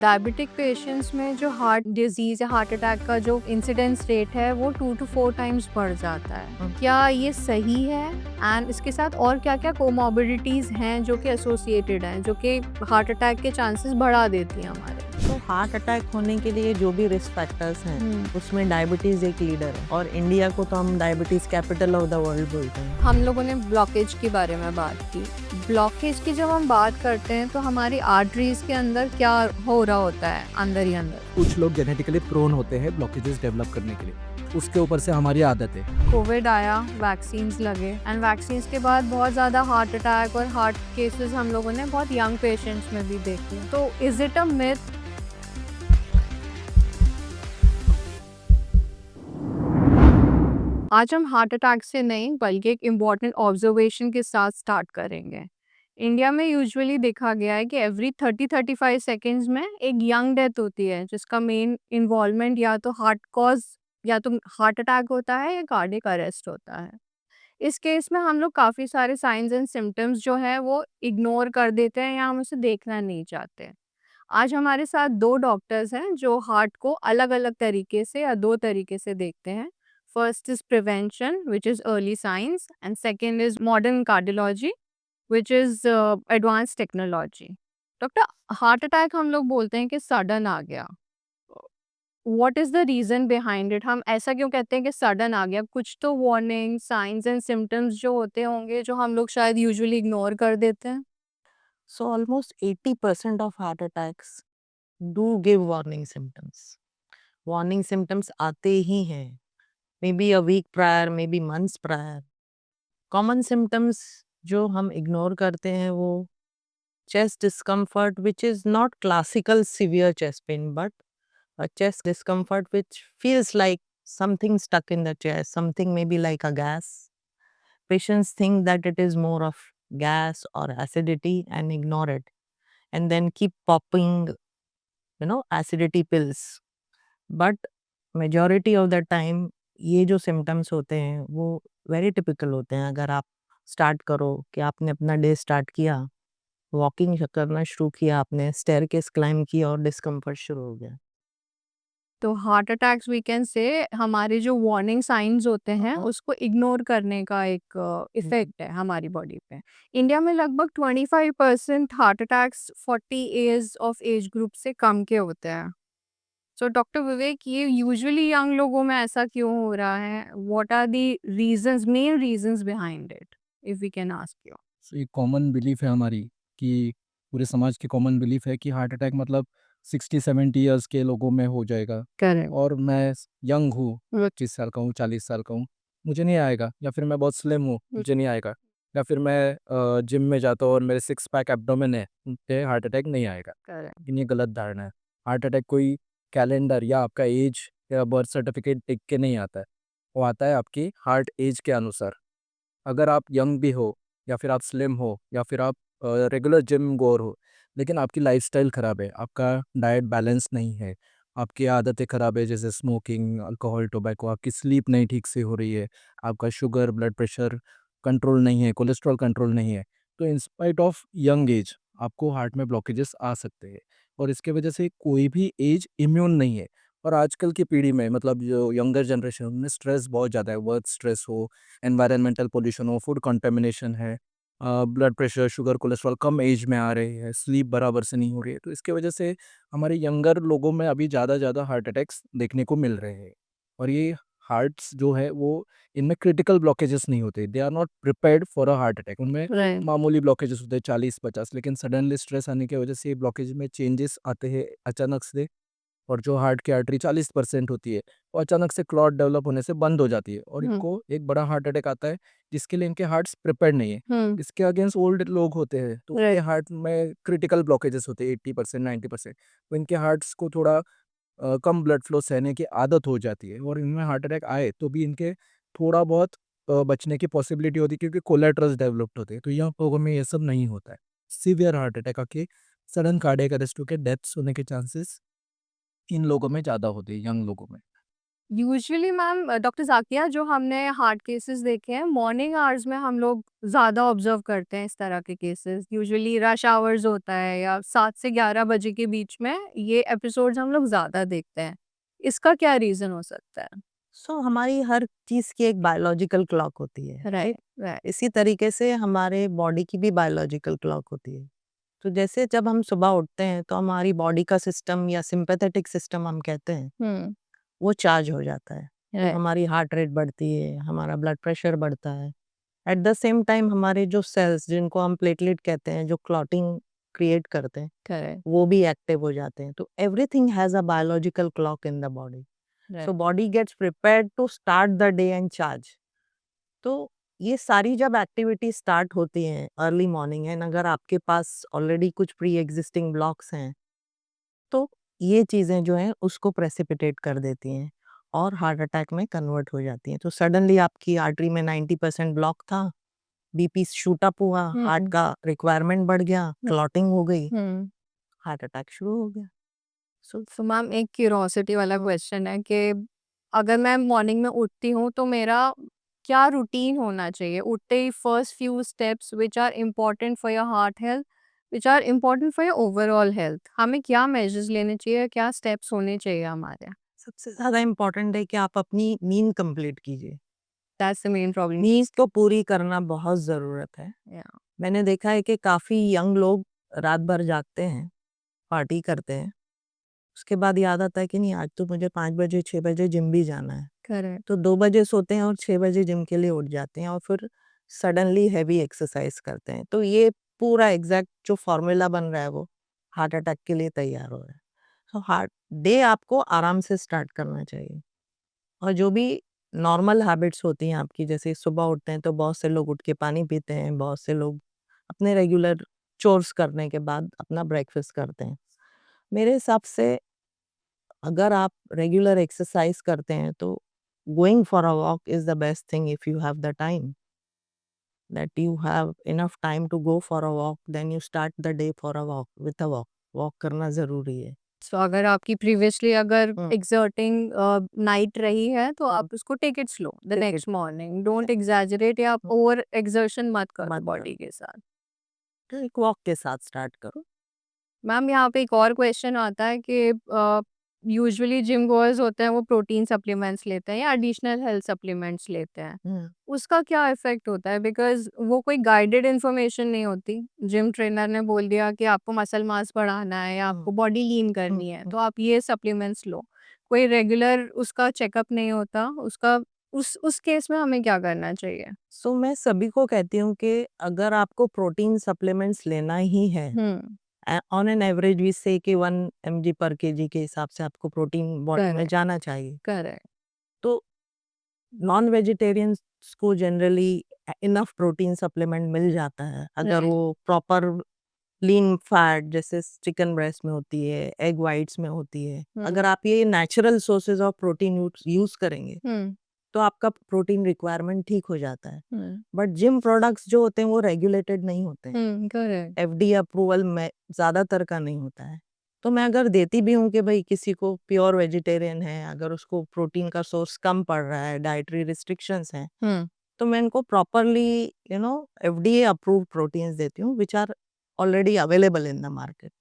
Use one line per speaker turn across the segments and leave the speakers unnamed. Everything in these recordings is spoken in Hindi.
डायबिटिक पेशेंट्स में जो हार्ट डिजीज़ या हार्ट अटैक का जो इंसिडेंस रेट है वो 2 टू 4 टाइम्स बढ़ जाता है। क्या ये सही है? एंड इसके साथ और क्या-क्या कोमॉर्बिडिटीज़ हैं जो कि एसोसिएटेड हैं, जो कि हार्ट अटैक के चांसेस बढ़ा देती हैं हमारे?
तो हार्ट अटैक होने के लिए जो भी रिस्क फैक्टर्स हैं उसमें डायबिटीज़ एक लीडर है और इंडिया को तो हम diabetes capital of the world बोलते हैं।
हम लोगों ने ब्लॉकेज के बारे में बात की। ब्लॉकेज की जब हम बात करते हैं तो हमारी आर्टरीज़ के अंदर क्या हो रहा होता है अंदर ही अंदर?
कुछ लोग जेनेटिकली प्रोन होते हैं ब्लॉकेजेस डेवलप करने के लिए, उसके ऊपर से हमारी आदत है।
कोविड आया, वैक्सीन्स लगे एंड वैक्सीन्स के बाद बहुत ज़्यादा हार्ट अटैक और हार्ट केसेस हम लोगों ने बहुत यंग पेशेंट्स में भी देखे। तो इज़ इट अ मिथ? आज हम हार्ट अटैक से नहीं बल्कि एक इम्पॉर्टेंट ऑब्जर्वेशन के साथ स्टार्ट करेंगे। इंडिया में यूजुअली देखा गया है कि एवरी 30-35 सेकेंड्स में एक यंग डेथ होती है जिसका मेन इन्वॉल्वमेंट या तो हार्ट कॉज या तो हार्ट अटैक होता है या कार्डियक अरेस्ट होता है। इस केस में हम लोग काफ़ी सारे साइंस एंड सिम्टम्स जो है वो इग्नोर कर देते हैं या हम उसे देखना नहीं चाहते। आज हमारे साथ 2 डॉक्टर्स हैं जो हार्ट को अलग-अलग तरीके से या 2 तरीके से देखते हैं। First is prevention which is early signs and second is modern cardiology which is advanced technology. Doctor, heart attack हम लोग बोलते हैं कि सडन आ गया। What is the reason behind it? हम ऐसा क्यों कहते हैं कि सडन आ गया? कुछ तो वार्निंग, साइंस एंड सिम्पटम्स जो होते होंगे जो हम लोग शायद यूजुअली इग्नोर कर देते हैं?
So almost 80% of heart attacks do give warning symptoms. Warning symptoms आते ही हैं, may be a week prior, may be months prior. Common symptoms जो हम इग्नोर करते हैं वो chest discomfort which is not classical severe chest pain but a chest discomfort which feels like something stuck in the chest, something maybe like a gas. Patients think that it is more of gas or acidity and ignore it and then keep popping, acidity pills. But majority of the time ये जो symptoms होते हैं वो very typical होते हैं। अगर आप स्टार्ट करो कि आपने अपना डे स्टार्ट किया, वॉकिंग करना शुरू किया, आपने स्टेयरकेस क्लाइंब किया और डिस्कम्फर्ट शुरू हो गया।
तो heart attacks we can say हमारे जो वार्निंग साइंस होते हैं उसको इग्नोर करने का एक इफेक्ट है हमारी बॉडी पे। इंडिया में लगभग 25% heart attacks 40 years of age group से कम के होते हैं। सो डॉक्टर विवेक, ये यूजुअली यंग लोगों में ऐसा क्यों हो रहा है? What are the reasons, main reasons behind it, if we can ask you?
So ये कॉमन बिलीफ है हमारी कि पूरे समाज की कॉमन बिलीफ है कि हार्ट अटैक मतलब 60-70 ईयर्स के लोगों में हो जाएगा।
करेक्ट।
और मैं यंग हूँ, 25 साल का हूँ, 40 साल का हूँ, मुझे नहीं आएगा। या फिर मैं बहुत स्लिम हूँ, मुझे नहीं आएगा। या फिर मैं जिम में जाता हूँ और मेरे 6 पैक एब्डोमेन है, मुझे हार्ट अटैक नहीं आएगा।
करेक्ट।
लेकिन ये गलत धारणा है। हार्ट अटैक कोई कैलेंडर या आपका एज या बर्थ सर्टिफिकेट देख के नहीं आता है। वो आता है आपकी हार्ट एज के अनुसार। अगर आप यंग भी हो या फिर आप स्लिम हो या फिर आप रेगुलर जिम गोअर हो, लेकिन आपकी लाइफ़स्टाइल ख़राब है, आपका डाइट बैलेंस नहीं है, आपकी आदतें ख़राब है जैसे स्मोकिंग, अल्कोहल, टोबैको, आपकी स्लीप नहीं ठीक से हो रही है, आपका शुगर, ब्लड प्रेशर कंट्रोल नहीं है, कोलेस्ट्रॉल कंट्रोल नहीं है, तो in spite of young age आपको हार्ट में ब्लॉकेजेस आ सकते हैं। और इसके वजह से कोई भी एज इम्यून नहीं है। और आजकल की पीढ़ी में मतलब जो यंगर जनरेशन है, उनमें स्ट्रेस बहुत ज़्यादा है, वर्क स्ट्रेस हो, एनवायरनमेंटल पोल्यूशन हो, फूड कंटामिनेशन है, ब्लड प्रेशर, शुगर, कोलेस्ट्रॉल कम एज में आ रही है, स्लीप बराबर से नहीं हो रही है। तो इसकी वजह से हमारे यंगर लोगों में अभी ज़्यादा हार्ट अटैक्स देखने को मिल रहे हैं। और ये हार्ट्स जो है वो इनमें क्रिटिकल ब्लॉकेजेस नहीं होते, they are not prepared for a heart attack. उनमें
राइट।
मामूली ब्लॉकेजेस होते हैं 40-50, लेकिन सडनली स्ट्रेस आने की वजह से ये ब्लॉकेज में चेंजेस आते हैं अचानक से। और जो हार्ट की आर्टरी 40% होती है, वो अचानक से क्लॉट डेवलप होने से बंद हो जाती है और
हम्म।
इनको एक बड़ा हार्ट अटैक आता है, जिसके लिए इनके हार्ट्स प्रिपेयर्ड नहीं है।
हम्म।
इसके अगेंस्ट ओल्ड लोग होते हैं, तो उनके
राइट।
हार्ट में क्रिटिकल ब्लॉकेजेस होते हैं 80%, 90%। तो इनके हार्ट्स को थोड़ा कम ब्लड फ्लो सहने की आदत हो जाती है और इनमें हार्ट अटैक आए तो भी इनके थोड़ा बहुत बचने की पॉसिबिलिटी होती है, क्योंकि कोलेट्रल्स डेवलप्ड होते हैं। तो यंग लोगों में ये सब नहीं होता है। सीवियर हार्ट अटैक आके सडन कार्डियक अरेस्ट होके डेथ्स होने के चांसेस इन लोगों में ज़्यादा होते हैं, यंग लोगों में।
यूजुअली मैम डॉक्टर ज़ाकिया जो हमने हार्ट केसेस देखे हैं मॉर्निंग आवर्स में हम लोग ज़्यादा ऑब्जर्व करते हैं इस तरह के केसेस। यूजुअली रश आवर्स होता है या 7 से 11 बजे के बीच में ये एपिसोड्स हम लोग ज़्यादा देखते हैं। इसका क्या रीज़न हो सकता है?
सो हमारी हर चीज़ की एक बायोलॉजिकल क्लॉक होती है, राइट?
राइट।
इसी तरीके से हमारे बॉडी की भी बायोलॉजिकल क्लॉक होती है। तो जैसे जब हम सुबह उठते हैं तो हमारी बॉडी का सिस्टम या सिंपैथेटिक सिस्टम हम कहते हैं,
हुँ,
वो चार्ज हो जाता है। तो
राइट,
हमारी हार्ट रेट बढ़ती है, हमारा ब्लड प्रेशर बढ़ता है। एट द सेम टाइम हमारे जो सेल्स जिनको हम प्लेटलेट कहते हैं, जो क्लॉटिंग क्रिएट करते हैं,
करेक्ट,
वो भी एक्टिव हो जाते हैं। तो everything has a biological clock in the body. So
right,
body gets prepared to start the day and charge. तो ये सारी जब एक्टिविटी स्टार्ट होती हैं अर्ली मॉर्निंग एंड अगर आपके पास ऑलरेडी कुछ प्री एग्जिस्टिंग ब्लॉक्स हैं, तो ये चीज़ें जो हैं उसको प्रेसिपिटेट कर देती हैं और हार्ट अटैक में कन्वर्ट हो जाती हैं। तो सडनली आपकी आर्टरी में 90% ब्लॉक था, बीपी शूट अप हुआ, हार्ट
हुँ,
का रिक्वायरमेंट बढ़ गया, क्लॉटिंग हो गई,
हुँ।
हार्ट अटैक शुरू हो गया। सो
सो मैम एक क्यूरोसिटी वाला क्वेश्चन है कि अगर मैं मॉर्निंग में उठती हूँ तो मेरा क्या रूटीन होना चाहिए? उठते ही first few steps which are important for your heart health, which are important for your overall health. हमें क्या मेजर्स लेने चाहिए? क्या स्टेप्स होने चाहिए हमारे?
सबसे ज़्यादा इम्पोर्टेंट है कि आप अपनी नींद कंप्लीट कीजिए।
That's the main problem.
नींद को पूरी करना बहुत ज़रूरत है।
या
मैंने देखा है कि काफ़ी यंग लोग रात भर जागते हैं, पार्टी करते हैं, उसके बाद याद आता है कि नहीं आज तो मुझे 5 बजे 6 बजे जिम भी जाना है।
करेक्ट,
तो 2 बजे सोते हैं और 6 बजे जिम के लिए उठ जाते हैं और फिर सडनली हेवी एक्सरसाइज करते हैं। तो ये पूरा एग्ज़ैक्ट जो फ़ॉर्मूला बन रहा है वो हार्ट अटैक के लिए तैयार हो रहा है। तो हार्ट डे आपको आराम से स्टार्ट करना चाहिए और जो भी नॉर्मल हैबिट्स होती हैं आपकी जैसे सुबह उठते हैं तो बहुत से लोग उठ के पानी पीते हैं, बहुत से लोग अपने रेगुलर चोर्स करने के बाद अपना ब्रेकफ़ास्ट करते हैं। मेरे हिसाब से अगर आप रेगुलर एक्सरसाइज करते हैं तो going for a walk is the best thing if you have the time that you have enough time to go for a walk then you start the day for a walk with a walk walk करना ज़रूरी है।
सो अगर आपकी प्रीवियसली अगर
हुँ,
एक्सर्टिंग नाइट रही है तो
हुँ,
आप उसको take it slow the
take it
next morning. Don't exaggerate या
हुँ,
ओवर एक्सर्शन मत करो
मत
बॉडी
करो।
के साथ।
तो एक वॉक के साथ स्टार्ट करो।
मैम यहाँ पे एक और क्वेश्चन आता है कि यूजुअली जिम गोअर्स होते हैं वो प्रोटीन सप्लीमेंट्स लेते हैं या एडिशनल हेल्थ सप्लीमेंट्स लेते हैं।
हुँ,
उसका क्या इफ़ेक्ट होता है? बिकॉज़ वो कोई गाइडेड इन्फॉर्मेशन नहीं होती। जिम ट्रेनर ने बोल दिया कि आपको मसल मास बढ़ाना है या
हुँ,
आपको बॉडी लीन
हुँ,
करनी है,
हुँ।
तो आप ये सप्लीमेंट्स लो। कोई रेगुलर उसका चेकअप नहीं होता, उसका उस केस में हमें क्या करना चाहिए?
सो मैं सभी को कहती हूँ कि अगर आपको प्रोटीन सप्लीमेंट्स लेना ही है
हुँ,
ऑन एन एवरेज वी से कि 1 mg पर केजी के हिसाब से आपको प्रोटीन बॉडी में
करेक्ट,
जाना चाहिए।
करेक्ट,
तो नॉन वेजिटेरियंस को जनरली इनफ प्रोटीन सप्लीमेंट मिल जाता है अगर
राइट,
वो प्रॉपर लीन फैट जैसे चिकन ब्रेस्ट में होती है, एग वाइट्स में होती है।
हुँ,
अगर आप ये natural sources of protein use करेंगे
हुँ,
तो आपका प्रोटीन रिक्वायरमेंट ठीक हो जाता है।
हुँ,
बट जिम प्रोडक्ट्स जो होते हैं वो रेगुलेटेड नहीं होते हैं।
हुँ, करेक्ट,
एफडीए अप्रूवल में ज़्यादातर का नहीं होता है। तो मैं अगर देती भी हूँ कि भई किसी को प्योर वेजिटेरियन है, अगर उसको प्रोटीन का सोर्स कम पड़ रहा है, डाइटरी रिस्ट्रिक्शंस हैं,
हुँ।
तो मैं इनको प्रॉपरली एफडीए अप्रूव्ड प्रोटीन्स देती हूँ which are already available in the market.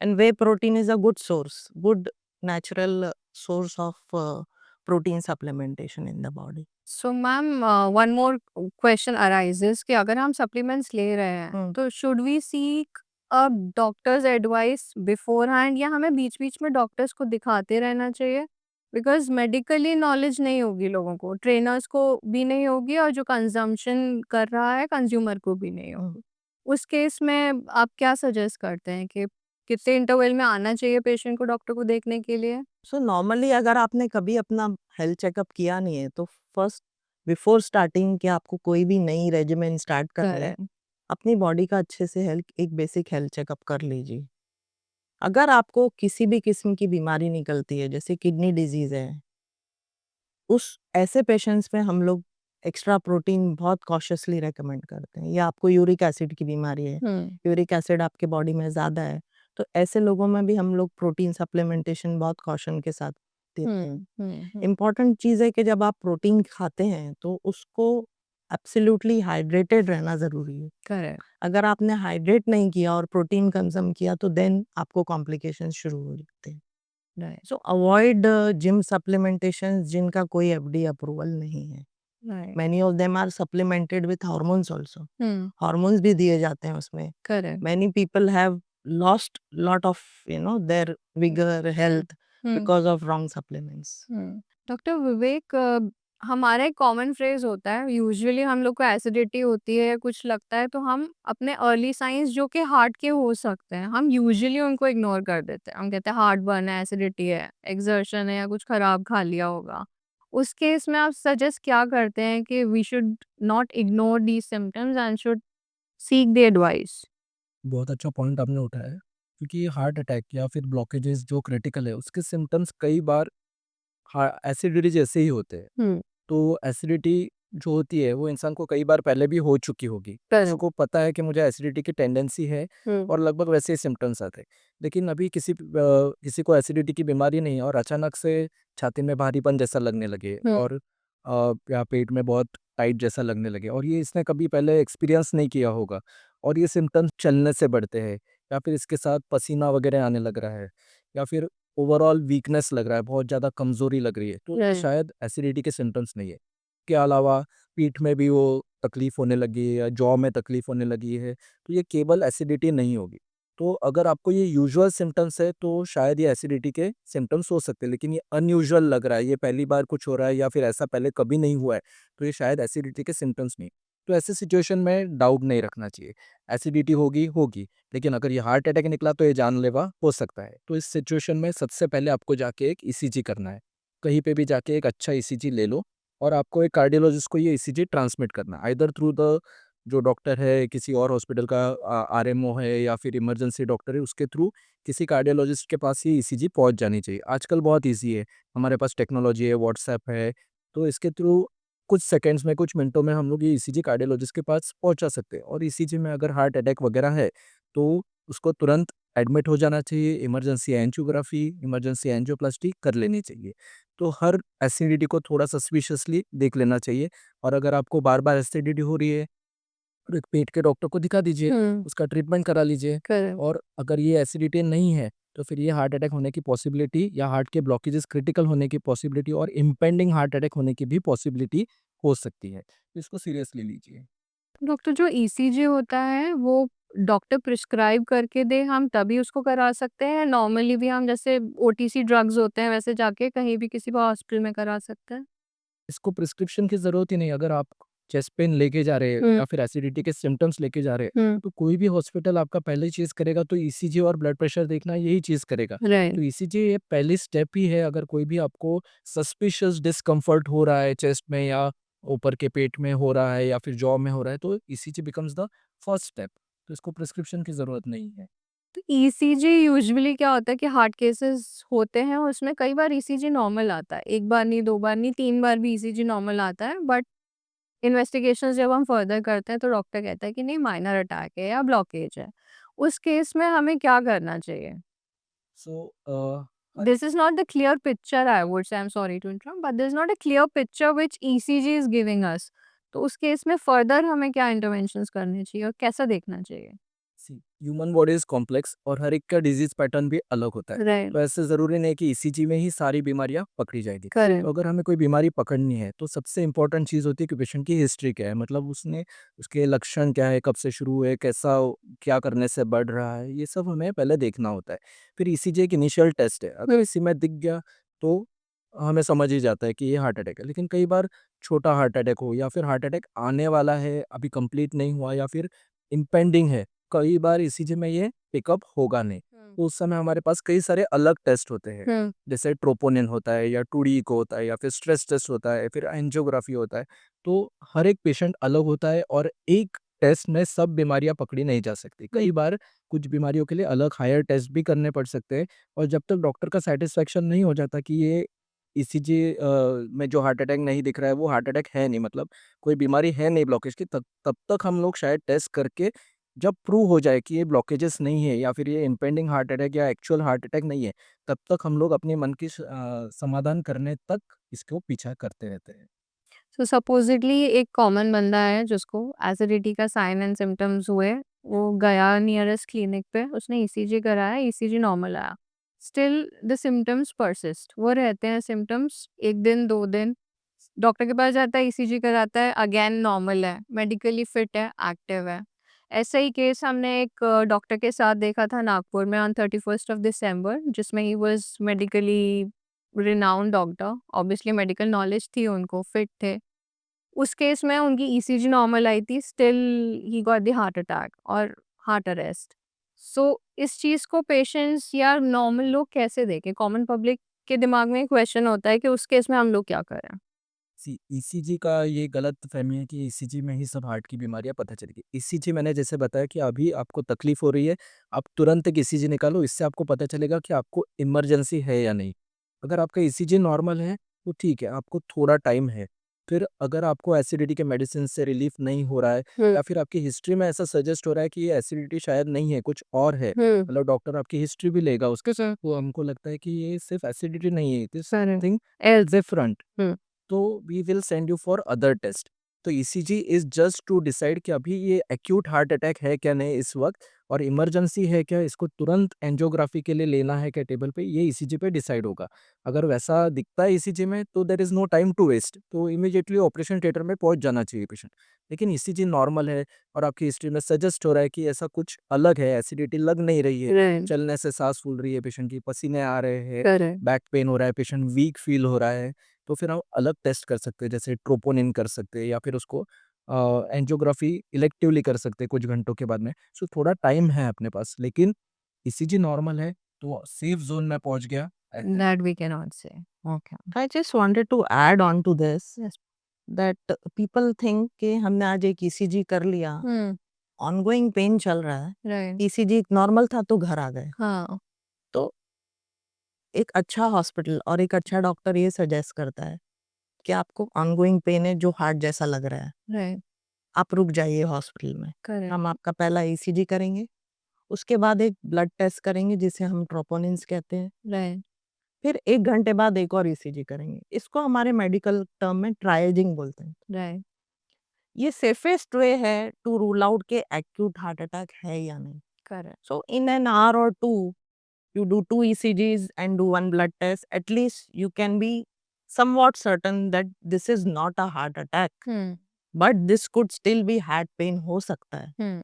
And whey protein is a good source, good natural source of protein supplementation in the body.
So ma'am one more question arises कि अगर हम सप्लीमेंट्स ले रहे हैं
हुँ।
तो should we seek a doctor's advice beforehand या हमें बीच बीच में डॉक्टर्स को दिखाते रहना चाहिए? बिकॉज मेडिकली नॉलेज नहीं होगी लोगों को, ट्रेनर्स को भी नहीं होगी और जो कंजम्पशन कर रहा है कंज्यूमर को भी नहीं
हुँ।
होगी। उस केस में आप क्या सजेस्ट करते हैं कि कितने इंटरवल में आना चाहिए पेशेंट को डॉक्टर को देखने के लिए?
सो नॉर्मली अगर आपने कभी अपना हेल्थ चेकअप किया नहीं है तो फर्स्ट बिफोर स्टार्टिंग कि आपको कोई भी नई रेजिमेन स्टार्ट करनी है,
करेक्ट,
अपनी बॉडी का अच्छे से हेल्थ एक बेसिक हेल्थ चेकअप कर लीजिए। अगर आपको किसी भी किस्म की बीमारी निकलती है जैसे किडनी डिजीज़ है, उस ऐसे पेशेंट्स में हम लोग एक्स्ट्रा प्रोटीन बहुत कॉशियसली रिकमेंड करते हैं या आपको यूरिक एसिड की बीमारी है,
हम्म,
यूरिक एसिड आपके बॉडी में ज़्यादा है, तो ऐसे लोगों में भी हम लोग प्रोटीन सप्लीमेंटेशन बहुत कॉशन के साथ देते हैं।
हम्म।
इम्पोर्टेंट चीज़ है कि जब आप प्रोटीन खाते हैं तो उसको एब्सोल्युटली हाइड्रेटेड रहना ज़रूरी है।
करेक्ट।
अगर आपने हाइड्रेट नहीं किया और प्रोटीन कंज़्यूम किया तो देन आपको कॉम्प्लिकेशंस शुरू हो जाते हैं।
Right.
So avoid gym supplementations जिनका कोई एफडी अप्रूवल नहीं है।
Right.
Many of them are supplemented with hormones also.
Hmm.
Hormones भी दिए जाते हैं उसमें।
Correct.
Many people have lost lot of their vigor, health
hmm.
because of wrong supplements.
Doctor Vivek, हमारा एक कॉमन फ्रेज होता है, यूजुअली हम लोग को एसिडिटी होती है या कुछ लगता है तो हम अपने अर्ली साइंस जो कि हार्ट के हो सकते हैं, हम यूजुअली उनको इग्नोर कर देते हैं। हम कहते हैं हार्ट बर्न है, एसिडिटी है, एक्सर्शन है या कुछ खराब खा लिया होगा। उस केस में आप सजेस्ट क्या करते हैं कि we should not ignore these symptoms and should seek the advice?
बहुत अच्छा पॉइंट आपने उठाया है, क्योंकि हार्ट अटैक या फिर ब्लॉकेजेस जो क्रिटिकल है उसके सिम्टम्स कई बार एसिडिटी जैसे ही होते हैं।
हम्म।
तो एसिडिटी जो होती है वो इंसान को कई बार पहले भी हो चुकी होगी,
करेक्ट।
उसको पता है कि मुझे एसिडिटी की टेंडेंसी है
हम्म।
और लगभग वैसे ही सिम्टम्स आते हैं। लेकिन अभी किसी को एसिडिटी की बीमारी नहीं है और अचानक से छाती में भारीपन जैसा लगने लगे
हम्म।
और या पेट में बहुत टाइट जैसा लगने लगे और ये इसने कभी पहले एक्सपीरियंस नहीं किया होगा और ये सिम्टम्स चलने से बढ़ते हैं या फिर इसके साथ पसीना वगैरह आने लग रहा है या फिर ओवरऑल वीकनेस लग रहा है, बहुत ज़्यादा कमज़ोरी लग रही है, तो ये
राइट।
शायद एसिडिटी के सिम्टम्स नहीं है। के अलावा पीठ में भी वो तकलीफ़ होने लगी है या जॉ में तकलीफ़ होने लगी है, तो ये केवल एसिडिटी नहीं होगी। तो अगर आपको ये यूजुअल सिम्पटम्स है तो शायद ये एसिडिटी के सिम्पटम्स हो सकते हैं, लेकिन ये अनयूजुअल लग रहा है, ये पहली बार कुछ हो रहा है या फिर ऐसा पहले कभी नहीं हुआ है, तो ये शायद एसिडिटी के सिम्पटम्स नहीं। तो ऐसे सिचुएशन में डाउट नहीं रखना चाहिए। एसिडिटी होगी, होगी, लेकिन अगर ये हार्ट अटैक निकला तो ये जानलेवा हो सकता है। तो इस सिचुएशन में सबसे पहले आपको जाके एक ईसीजी करना है। कहीं पे भी जाके एक अच्छा ईसीजी ले लो और आपको एक कार्डियोलॉजिस्ट को ये ईसीजी ट्रांसमिट करना है। आइदर थ्रू द जो डॉक्टर है, किसी और हॉस्पिटल का आरएमओ है या फिर इमरजेंसी डॉक्टर है, उसके थ्रू किसी कार्डियोलॉजिस्ट के पास ये ईसीजी पहुँच जानी चाहिए। आजकल बहुत ईज़ी है, हमारे पास टेक्नोलॉजी है, व्हाट्सएप है, तो इसके थ्रू कुछ सेकंड्स में, कुछ मिनटों में हम लोग ये ईसीजी कार्डियोलॉजिस्ट के पास पहुँचा सकते हैं और ईसीजी में अगर हार्ट अटैक वगैरह है, तो उसको तुरंत एडमिट हो जाना चाहिए, इमरजेंसी एंजियोग्राफी, इमरजेंसी एंजियोप्लास्टी कर लेनी चाहिए। तो हर एसिडिटी को थोड़ा सस्पिशियसली देख लेना चाहिए और अगर आपको बार-बार एसिडिटी हो रही है, तो एक पेट के डॉक्टर को दिखा दीजिए,
हम्म।
उसका ट्रीटमेंट करा लीजिए
करेक्ट।
और अगर ये एसिडिटी नहीं है, तो फिर ये हार्ट अटैक होने की पॉसिबिलिटी या हार्ट के ब्लॉकेजेस क्रिटिकल होने की पॉसिबिलिटी और इम्पेंडिंग हार्ट अटैक होने की भी पॉसिबिलिटी हो सकती है। तो इसको सीरियसली लीजिए।
डॉक्टर, जो ईसीजी होता है वो डॉक्टर प्रिस्क्राइब करके दे हम तभी उसको करा सकते हैं? नॉर्मली भी हम जैसे ओटीसी ड्रग्स होते हैं वैसे जाके कहीं भी किसी भी हॉस्पिटल में करा सकते हैं?
इसको प्रिस्क्रिप्शन की ज़रूरत ही नहीं, अगर आप चेस्ट पेन लेके जा रहे हैं
हुँ।
या फिर एसिडिटी के सिम्पटम्स लेके जा रहे हैं,
हुँ।
तो कोई भी हॉस्पिटल आपका पहली चीज़ करेगा तो ईसीजी और ब्लड प्रेशर देखना यही चीज़ करेगा।
राइट।
तो ईसीजी ये पहली स्टेप ही है, अगर कोई भी आपको सस्पिशियस डिस्कम्फर्ट हो रहा है चेस्ट में या ऊपर के पेट में हो रहा है या फिर जॉ में हो रहा है, तो ECG becomes the first step. तो इसको प्रिस्क्रिप्शन की ज़रूरत नहीं है।
तो ईसीजी यूजुअली क्या होता है कि हार्ट केसेस होते हैं उसमें कई बार ईसीजी नॉर्मल आता है। 1 बार नहीं, 2 बार नहीं, 3 बार भी ईसीजी नॉर्मल आता है, बट इन्वेस्टिगेशंस जब हम फर्दर करते हैं तो डॉक्टर कहता है कि नहीं, माइनर अटैक है या ब्लॉकेज है। उस केस में हमें क्या करना चाहिए?
सो
This is not the clear picture, I would say. I'm sorry to interrupt, but there's not a clear picture which ECG is giving us. तो उस केस में फर्दर हमें क्या इंटरवेंशंस करने चाहिए और कैसा देखना चाहिए?
सी ह्यूमन बॉडी इज कॉम्प्लेक्स और हर एक का डिजीज पैटर्न भी अलग होता है।
राइट।
तो ऐसे ज़रूरी नहीं कि ईसीजी में ही सारी बीमारियां पकड़ी जाएगी।
करेक्ट।
तो अगर हमें कोई बीमारी पकड़नी है तो सबसे इम्पोर्टेंट चीज़ होती है कि पेशेंट की हिस्ट्री क्या है, मतलब उसने उसके लक्षण क्या है, कब से शुरू हुए, कैसा क्या करने से बढ़ रहा है, ये सब हमें पहले देखना होता है। फिर ईसीजी एक इनिशियल टेस्ट है, अगर इसी में दिख गया तो हमें समझ ही जाता है कि ये हार्ट अटैक है। लेकिन कई बार छोटा हार्ट अटैक हो या फिर हार्ट अटैक आने वाला है, अभी कंप्लीट नहीं हुआ या फिर इम्पेंडिंग है, कई बार ईसीजी में ये पिकअप होगा नहीं।
हुँ।
तो उस समय हमारे पास कई सारे अलग टेस्ट होते हैं,
हुँ।
जैसे ट्रोपोनिन होता है या 2D इको होता है या फिर स्ट्रेस टेस्ट होता है, फिर एंजियोग्राफी होता है। तो हर एक पेशेंट अलग होता है और एक टेस्ट में सब बीमारियां पकड़ी नहीं जा सकती। कई बार कुछ बीमारियों के लिए अलग हायर टेस्ट भी करने पड़ सकते हैं और जब तक डॉक्टर का सेटिस्फेक्शन नहीं हो जाता कि ये ईसीजी में जो हार्ट अटैक नहीं दिख रहा है वो हार्ट अटैक है नहीं, मतलब कोई बीमारी है नहीं ब्लॉकेज की, तब तब तक हम लोग शायद टेस्ट करके जब प्रूव हो जाए कि ये ब्लॉकेजेस नहीं है या फिर ये इम्पेंडिंग हार्ट अटैक या एक्चुअल हार्ट अटैक नहीं है, तब तक हम लोग अपने मन की समाधान करने तक इसको पीछा करते रहते हैं।
सो सपोजिटली एक कॉमन बंदा है जिसको एसिडिटी का साइन एंड सिम्टम्स हुए, वो गया नियरेस्ट क्लिनिक पे, उसने ईसीजी कराया, ईसीजी नॉर्मल आया, स्टिल द सिम्टम्स परसिस्ट, वो रहते हैं सिम्टम्स 1 दिन 2 दिन, डॉक्टर के पास जाता है, ईसीजी कराता है, अगेन नॉर्मल है, मेडिकली फिट है, एक्टिव है। ऐसा ही केस हमने एक डॉक्टर के साथ देखा था नागपुर में ऑन 31st ऑफ दिसंबर, जिसमें he was medically renowned doctor, obviously medical knowledge थी उनको, फिट थे। उस केस में उनकी ईसीजी नॉर्मल आई थी, still he got the heart attack और हार्ट अरेस्ट। सो इस चीज़ को पेशेंट्स या नॉर्मल लोग कैसे देखें? कॉमन पब्लिक के दिमाग में क्वेश्चन होता है कि उस केस में हम लोग क्या करें?
ईसीजी का ये गलत फहमी है कि ईसीजी में ही सब हार्ट की बीमारियां पता चलेगी। ईसीजी मैंने जैसे बताया कि अभी आपको तकलीफ हो रही है, आप तुरंत एक ईसीजी निकालो, इससे आपको पता चलेगा कि आपको इमरजेंसी है या नहीं। अगर आपका ईसीजी नॉर्मल है तो ठीक है, आपको थोड़ा टाइम है। फिर अगर आपको एसिडिटी के मेडिसिन से रिलीफ नहीं हो रहा है
हुँ,
या फिर आपकी हिस्ट्री में ऐसा सजेस्ट हो रहा है कि ये एसिडिटी शायद नहीं है, कुछ और है,
हुँ,
मतलब डॉक्टर आपकी हिस्ट्री भी लेगा उसके साथ, वो हमको लगता है कि ये सिर्फ एसिडिटी नहीं है, this
correct,
thing
else
different,
hmm,
तो we will send you for other test. तो ECG is just to decide कि अभी ये एक्यूट हार्ट अटैक है क्या नहीं इस वक्त, और इमरजेंसी है क्या, इसको तुरंत एंजियोग्राफी के लिए लेना है क्या टेबल पे, ये ईसीजी पे डिसाइड होगा। अगर वैसा दिखता है ईसीजी में तो there is no time to waste, तो इमीडिएटली ऑपरेशन थिएटर में पहुंच जाना चाहिए पेशेंट। लेकिन ईसीजी नॉर्मल है और आपकी हिस्ट्री में सजेस्ट हो रहा है कि ऐसा कुछ अलग है, एसिडिटी लग नहीं रही है,
राइट,
चलने से सांस फूल रही है पेशेंट की, पसीने आ रहे हैं,
करेक्ट,
बैक पेन हो रहा है, पेशेंट वीक फील हो रहा है, तो फिर हम अलग टेस्ट कर सकते हैं, जैसे ट्रोपोनिन कर सकते हैं या फिर उसको एंजियोग्राफी इलेक्टिवली कर सकते हैं कुछ घंटों के बाद में। सो थोड़ा टाइम है अपने पास, लेकिन ईसीजी नॉर्मल है तो सेफ जोन में पहुंच गया ऐसा है।
दैट वी कैन नॉट से। Okay,
I just wanted to add on to this
yes,
that people think कि हमने आज एक ईसीजी कर लिया,
हुँ,
ऑनगोइंग पेन चल रहा है,
राइट,
ईसीजी नॉर्मल था तो घर आ गए।
हाँ,
तो एक अच्छा हॉस्पिटल और एक अच्छा डॉक्टर ये सजेस्ट करता है कि आपको ऑनगोइंग पेन है जो हार्ट जैसा लग रहा है,
राइट,
आप रुक जाइए हॉस्पिटल में।
करेक्ट,
हम आपका पहला ईसीजी करेंगे, उसके बाद एक ब्लड टेस्ट करेंगे जिसे हम ट्रोपोनिन्स कहते हैं,
राइट,
फिर 1 घंटे बाद एक और ईसीजी करेंगे। इसको हमारे मेडिकल टर्म में ट्रायजिंग बोलते हैं।
राइट,
ये सेफेस्ट वे है टू रूल आउट के एक्यूट हार्ट अटैक है या नहीं।
Correct,
So in an hour or two, you do 2 ECGs and do 1 blood test. At least you can be somewhat certain that this is not a heart attack,
hmm,
but this could still be heart pain हो सकता है।
हुँ,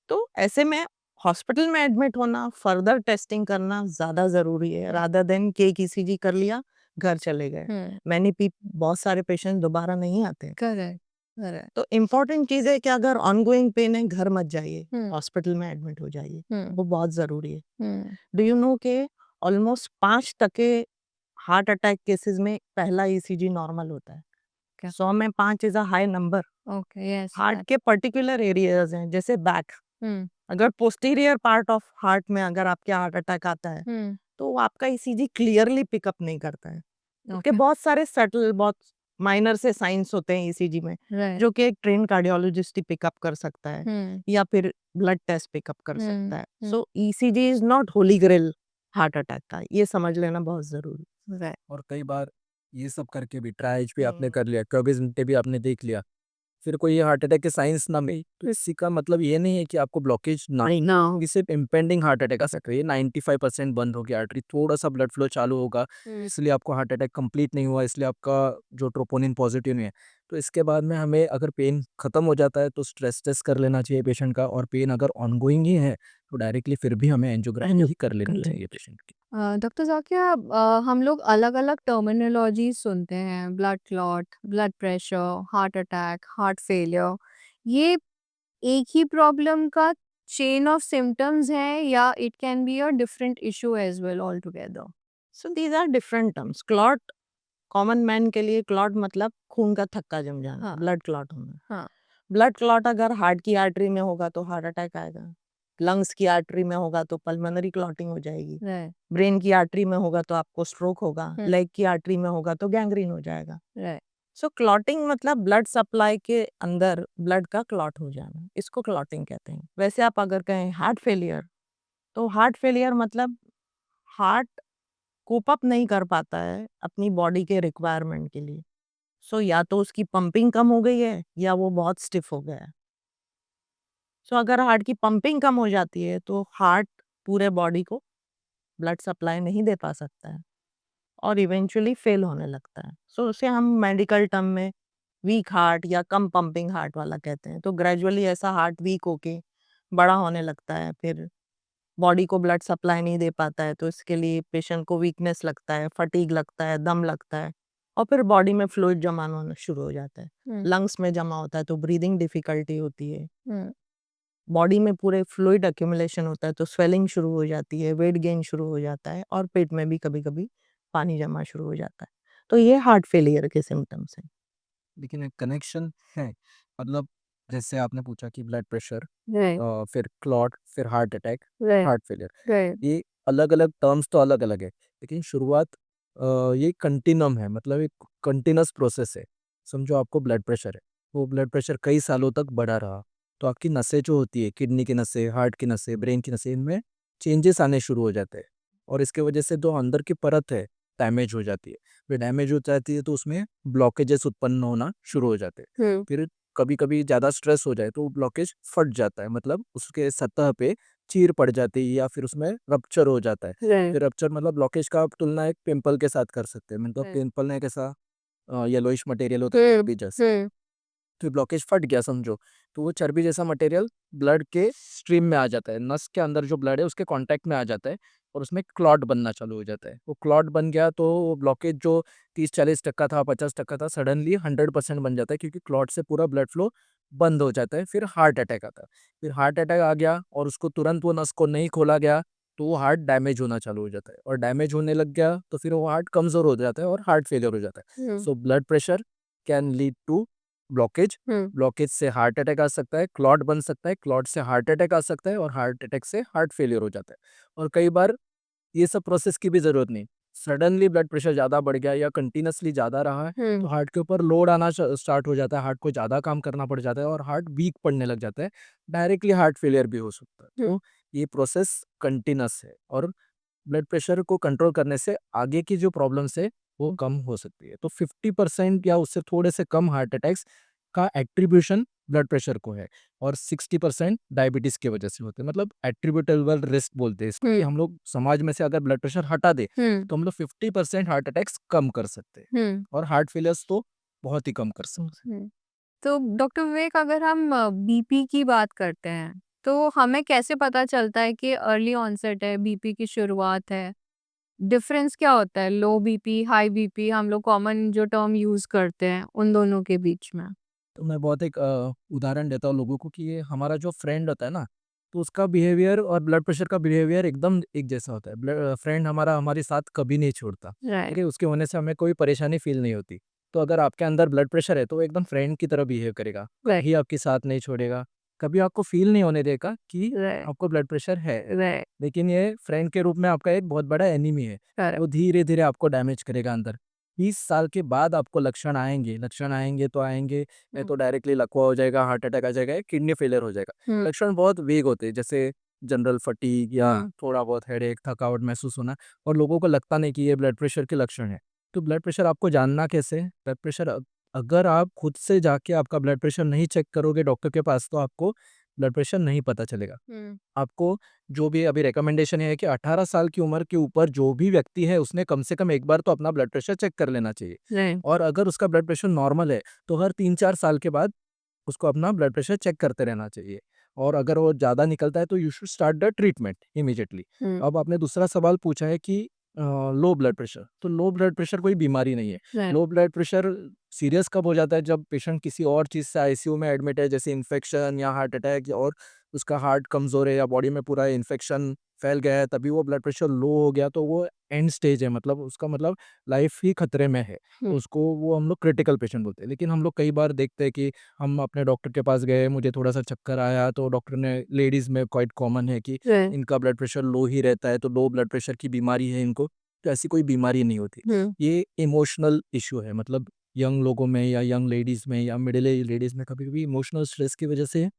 तो ऐसे में हॉस्पिटल में एडमिट होना, फर्दर टेस्टिंग करना ज़्यादा ज़रूरी है रादर देन कि एक ईसीजी कर लिया, घर चले गए।
हुँ,
बहुत सारे पेशेंट दोबारा नहीं आते।
करेक्ट, करेक्ट,
तो इम्पोर्टेंट चीज़ है कि अगर ऑनगोइंग पेन है, घर मत जाइए,
हुँ,
हॉस्पिटल में एडमिट हो जाइए।
हुँ,
वो बहुत ज़रूरी है।
हुँ,
डू यू नो के ऑलमोस्ट 5% हार्ट अटैक केसेस में पहला ईसीजी नॉर्मल होता है।
क्या?
100 में 5 is a high number.
Okay, yes,
heart
that
के पर्टिकुलर एरियाज़ हैं, जैसे बैक।
हुँ,
अगर पोस्टीरियर पार्ट ऑफ हार्ट में अगर आपके हार्ट अटैक आता है,
हुँ,
तो वो आपका ईसीजी क्लियरली पिकअप नहीं करता है। उसके
ओके,
बहुत सारे सटल, बहुत माइनर से साइंस होते हैं ईसीजी में,
राइट,
जो कि एक ट्रेन्ड कार्डियोलॉजिस्ट ही पिकअप कर सकता है
हुँ,
या फिर ब्लड टेस्ट पिकअप कर
हुँ,
सकता है।
Hmm,
so ECG is not holy grail heart attack का, ये समझ लेना बहुत ज़रूरी
राइट,
और कई बार ये सब करके भी ट्रायज भी आपने
है।
कर लिया, 24 घंटे भी आपने देख लिया, फिर कोई हार्ट अटैक के साइंस ना मिले, तो इसी का मतलब ये नहीं है कि आपको ब्लॉकेज नहीं,
ना,
कि सिर्फ इम्पेंडिंग हार्ट अटैक आ सकता है। ये 95% बंद हो गया आर्टरी, थोड़ा सा ब्लड फ्लो चालू होगा,
हुँ,
इसलिए आपको हार्ट अटैक कंप्लीट नहीं हुआ, इसलिए आपका जो ट्रोपोनिन पॉजिटिव नहीं है। तो इसके बाद में हमें अगर पेन खत्म हो जाता है तो स्ट्रेस टेस्ट कर लेना चाहिए पेशेंट का, और पेन अगर ऑनगोइंग ही है तो डायरेक्टली फिर भी हमें एंजियोग्राफी ही कर लेनी
करेक्ट।
चाहिए पेशेंट की।
डॉक्टर ज़ाकिया, हम लोग अलग-अलग टर्मिनोलॉजी सुनते हैं, blood clot, blood pressure, heart attack, heart failure, ये एक ही प्रॉब्लम का चेन ऑफ सिम्पटम्स है या it can be a different issue as well all together?
So these are different terms. Clot common man के लिए क्लॉट मतलब खून का थक्का जम जाना,
हाँ,
ब्लड क्लॉट होना।
हाँ,
ब्लड क्लॉट अगर हार्ट की आर्टरी में होगा तो हार्ट अटैक आएगा। लंग्स की आर्टरी में होगा तो पल्मोनरी क्लॉटिंग हो जाएगी।
राइट,
ब्रेन की आर्टरी में होगा तो आपको स्ट्रोक होगा।
हुँ,
लेग की आर्टरी में होगा तो गैंग्रीन हो जाएगा।
राइट,
सो क्लॉटिंग मतलब ब्लड सप्लाई के अंदर ब्लड का क्लॉट हो जाना, इसको क्लॉटिंग कहते हैं। वैसे आप अगर कहें हार्ट फेलियर, तो हार्ट फेलियर मतलब हार्ट कोप अप नहीं कर पाता है अपनी बॉडी के रिक्वायरमेंट के लिए। सो या तो उसकी पंपिंग कम हो गई है या वो बहुत स्टिफ हो गया है। सो अगर हार्ट की पंपिंग कम हो जाती है तो हार्ट पूरे बॉडी को ब्लड सप्लाई नहीं दे पा सकता है और इवेंचुअली फेल होने लगता है। सो उसे हम मेडिकल टर्म में वीक हार्ट या कम पंपिंग हार्ट वाला कहते हैं। तो ग्रेजुअली ऐसा हार्ट वीक होके बड़ा होने लगता है, फिर बॉडी को ब्लड सप्लाई नहीं दे पाता है, तो इसके लिए पेशेंट को वीकनेस लगता है, फटीग लगता है, दम लगता है और फिर बॉडी में फ्लूइड जमा होना शुरू हो जाता है, लंग्स में जमा होता है तो ब्रीदिंग डिफिकल्टी होती है, बॉडी में पूरे फ्लूइड एक्यूमुलेशन होता है तो स्वेलिंग शुरू हो जाती है, वेट गेन शुरू हो जाता है और पेट में भी कभी-कभी पानी जमा शुरू हो जाता है। तो ये हार्ट फेलियर के सिम्पटम्स हैं।
लेकिन एक कनेक्शन है, मतलब जैसे आपने पूछा कि ब्लड प्रेशर,
राइट,
फिर क्लॉट, फिर heart attack,
right,
heart failure,
right,
ये अलग-अलग टर्म्स तो अलग-अलग है, लेकिन शुरुआत ये कंटिन्यूम है, मतलब एक कंटिन्यूअस प्रोसेस है। समझो आपको ब्लड प्रेशर है, वो ब्लड प्रेशर कई सालों तक बढ़ा रहा, तो आपकी नसें जो होती है, किडनी की नसें, हार्ट की नसें, ब्रेन की नसें, इनमें चेंजेस आने शुरू हो जाते हैं और इसके वजह से जो अंदर की परत है, डैमेज हो जाती है। फिर डैमेज हो जाती है तो उसमें ब्लॉकेजेस उत्पन्न होना शुरू हो जाते हैं। फिर कभी-कभी ज़्यादा स्ट्रेस हो जाए तो वो ब्लॉकेज फट जाता है, मतलब उसके सतह पे चीर पड़ जाती है या फिर उसमें रप्चर हो जाता है।
राइट,
फिर रप्चर मतलब ब्लॉकेज का आप तुलना एक पिंपल के साथ कर सकते हैं, मतलब
राइट,
पिंपल में कैसा येलोइश मटेरियल होता है चर्बी जैसा। तो ब्लॉकेज फट गया समझो, तो वो चर्बी जैसा मटेरियल ब्लड के स्ट्रीम में आ जाता है, नस के अंदर जो ब्लड है उसके कांटेक्ट में आ जाता है और उसमें क्लॉट बनना चालू हो जाता है। वो क्लॉट बन गया तो वो ब्लॉकेज जो 30-40% था, 50% था, सडनली 100% बन जाता है क्योंकि क्लॉट से पूरा ब्लड फ्लो बंद हो जाता है। फिर हार्ट अटैक आता है। फिर हार्ट अटैक आ गया और उसको तुरंत वो नस को नहीं खोला गया तो वो हार्ट डैमेज होना चालू हो जाता है और डैमेज होने लग गया तो फिर वो हार्ट कमज़ोर हो जाता है और हार्ट फेलियर हो जाता है। So blood pressure can lead to blockage, blockage से हार्ट अटैक आ सकता है, क्लॉट बन सकता है, क्लॉट से हार्ट अटैक आ सकता है और हार्ट अटैक से हार्ट फेलियर हो जाता है। और कई बार ये सब प्रोसेस की भी ज़रूरत नहीं, सडनली ब्लड प्रेशर ज़्यादा बढ़ गया या कंटिन्यूअसली ज़्यादा रहा है, तो हार्ट के ऊपर लोड आना स्टार्ट हो जाता है, हार्ट को ज़्यादा काम करना पड़ जाता है और हार्ट वीक पड़ने लग जाता है, डायरेक्टली हार्ट फेलियर भी हो सकता है। तो ये प्रोसेस कंटिन्यूअस है और ब्लड प्रेशर को कंट्रोल करने से आगे की जो प्रॉब्लम्स है वो कम हो सकती है। तो 50% या उससे थोड़े से कम हार्ट अटैक्स का एट्रीब्यूशन ब्लड प्रेशर को है और 60% डायबिटीज की वजह से होते हैं, मतलब एट्रीब्यूटेबल रिस्क बोलते हैं इसको, कि हम लोग समाज में से अगर ब्लड प्रेशर हटा दे तो हम लोग 50% हार्ट अटैक्स कम कर सकते हैं और हार्ट फेलियर्स तो बहुत ही कम कर सकते हैं।
तो डॉक्टर विवेक, अगर हम बीपी की बात करते हैं, तो हमें कैसे पता चलता है कि अर्ली ऑनसेट है, बीपी की शुरुआत है? डिफरेंस क्या होता है लो बीपी, हाई बीपी, हम लोग कॉमन जो टर्म यूज़ करते हैं, उन दोनों के बीच में?
तो मैं बहुत एक उदाहरण देता हूँ लोगों को कि ये हमारा जो फ्रेंड होता है ना, तो उसका बिहेवियर और ब्लड प्रेशर का बिहेवियर एकदम एक जैसा होता है। फ्रेंड हमारा हमारे साथ कभी नहीं छोड़ता, ठीक
राइट,
है? उसके होने से हमें कोई परेशानी फ़ील नहीं होती। तो अगर आपके अंदर ब्लड प्रेशर है तो वो एकदम फ्रेंड की तरह बिहेव करेगा,
राइट,
कभी आपके साथ नहीं छोड़ेगा, कभी आपको फ़ील नहीं होने देगा कि
राइट,
आपको ब्लड प्रेशर है।
राइट,
लेकिन ये फ्रेंड के रूप में आपका एक बहुत बड़ा एनिमी है।
करेक्ट,
वो धीरे-धीरे आपको डैमेज करेगा अंदर। 20 साल के बाद आपको लक्षण आएँगे तो आएँगे, नहीं तो डायरेक्टली लकवा हो जाएगा, हार्ट अटैक आ जाएगा, किडनी फेलियर हो जाएगा।
हुँ,
लक्षण बहुत वेग होते हैं, जैसे जनरल फटीग या
हुँ,
थोड़ा बहुत हेडेक, थकावट महसूस होना और लोगों को लगता नहीं कि ये ब्लड प्रेशर के लक्षण हैं। तो ब्लड प्रेशर आपको जानना कैसे है? ब्लड प्रेशर अगर आप खुद से जाके आपका ब्लड प्रेशर नहीं चेक करोगे डॉक्टर के पास, तो आपको ब्लड प्रेशर नहीं पता चलेगा।
हुँ,
आपको जो भी अभी रिकमेंडेशन है कि 18 साल की उम्र के ऊपर जो भी व्यक्ति है उसने कम से कम एक बार तो अपना ब्लड प्रेशर चेक कर लेना चाहिए
राइट,
और अगर उसका ब्लड प्रेशर नॉर्मल है तो हर 3-4 साल के बाद उसको अपना ब्लड प्रेशर चेक करते रहना चाहिए और अगर वो ज़्यादा निकलता है तो you should start the treatment immediately.
Hmm,
अब आपने दूसरा सवाल पूछा है कि लो ब्लड प्रेशर, तो लो ब्लड प्रेशर कोई बीमारी नहीं है।
Right,
low blood pressure serious कब हो जाता है? जब पेशेंट किसी और चीज़ से आईसीयू में एडमिट है, जैसे इन्फेक्शन या हार्ट अटैक, और उसका हार्ट कमज़ोर है या बॉडी में पूरा इन्फेक्शन फैल गया है, तभी वो ब्लड प्रेशर लो हो गया तो वो एंड स्टेज है, मतलब उसका मतलब लाइफ ही खतरे में है।
हुँ,
तो उसको वो हम लोग क्रिटिकल पेशेंट बोलते हैं। लेकिन हम लोग कई बार देखते हैं कि हम अपने डॉक्टर के पास गए, मुझे थोड़ा-सा चक्कर आया, तो डॉक्टर ने, लेडीज़ में क्वाइट कॉमन है कि
राइट,
इनका ब्लड प्रेशर लो ही रहता है, तो लो ब्लड प्रेशर की बीमारी है इनको, तो ऐसी कोई बीमारी नहीं होती।
हुँ,
ये इमोशनल इश्यू है, मतलब यंग लोगों में या यंग लेडीज़ में या मिडिल एज लेडीज़ में कभी-कभी इमोशनल स्ट्रेस की वजह से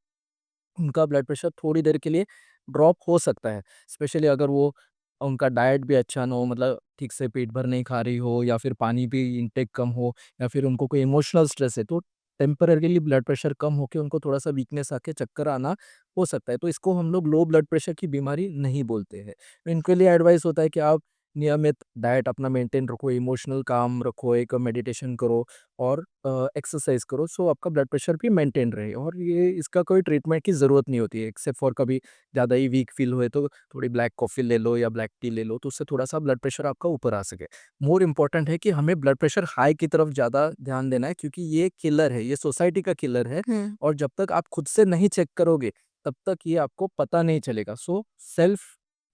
उनका ब्लड प्रेशर थोड़ी देर के लिए ड्रॉप हो सकता है। स्पेशली अगर वो उनका डाइट भी अच्छा ना हो, मतलब ठीक से पेट भर नहीं खा रही हो या फिर पानी भी इनटेक कम हो या फिर उनको कोई इमोशनल स्ट्रेस है, तो टेम्परेरीली ब्लड प्रेशर कम होके उनको थोड़ा-सा वीकनेस आके चक्कर आना हो सकता है। तो इसको हम लोग लो ब्लड प्रेशर की बीमारी नहीं बोलते हैं। इनके लिए एडवाइस होता है कि आप नियमित डाइट अपना मेंटेन रखो, इमोशनल काम रखो, एक मेडिटेशन करो और एक्सरसाइज करो, सो आपका ब्लड प्रेशर भी मेंटेन रहे। और ये इसका कोई ट्रीटमेंट की ज़रूरत नहीं होती है, एक्सेप्ट फॉर कभी ज़्यादा ही वीक फील हुए तो थोड़ी ब्लैक कॉफ़ी ले लो या ब्लैक टी ले लो, तो उससे थोड़ा-सा ब्लड प्रेशर आपका ऊपर आ सके। मोर इम्पोर्टेंट है कि हमें ब्लड प्रेशर हाई की तरफ ज़्यादा ध्यान देना है, क्योंकि ये किलर है, ये सोसाइटी का किलर है और जब तक आप खुद से नहीं चेक करोगे, तब तक ये आपको पता नहीं चलेगा। So self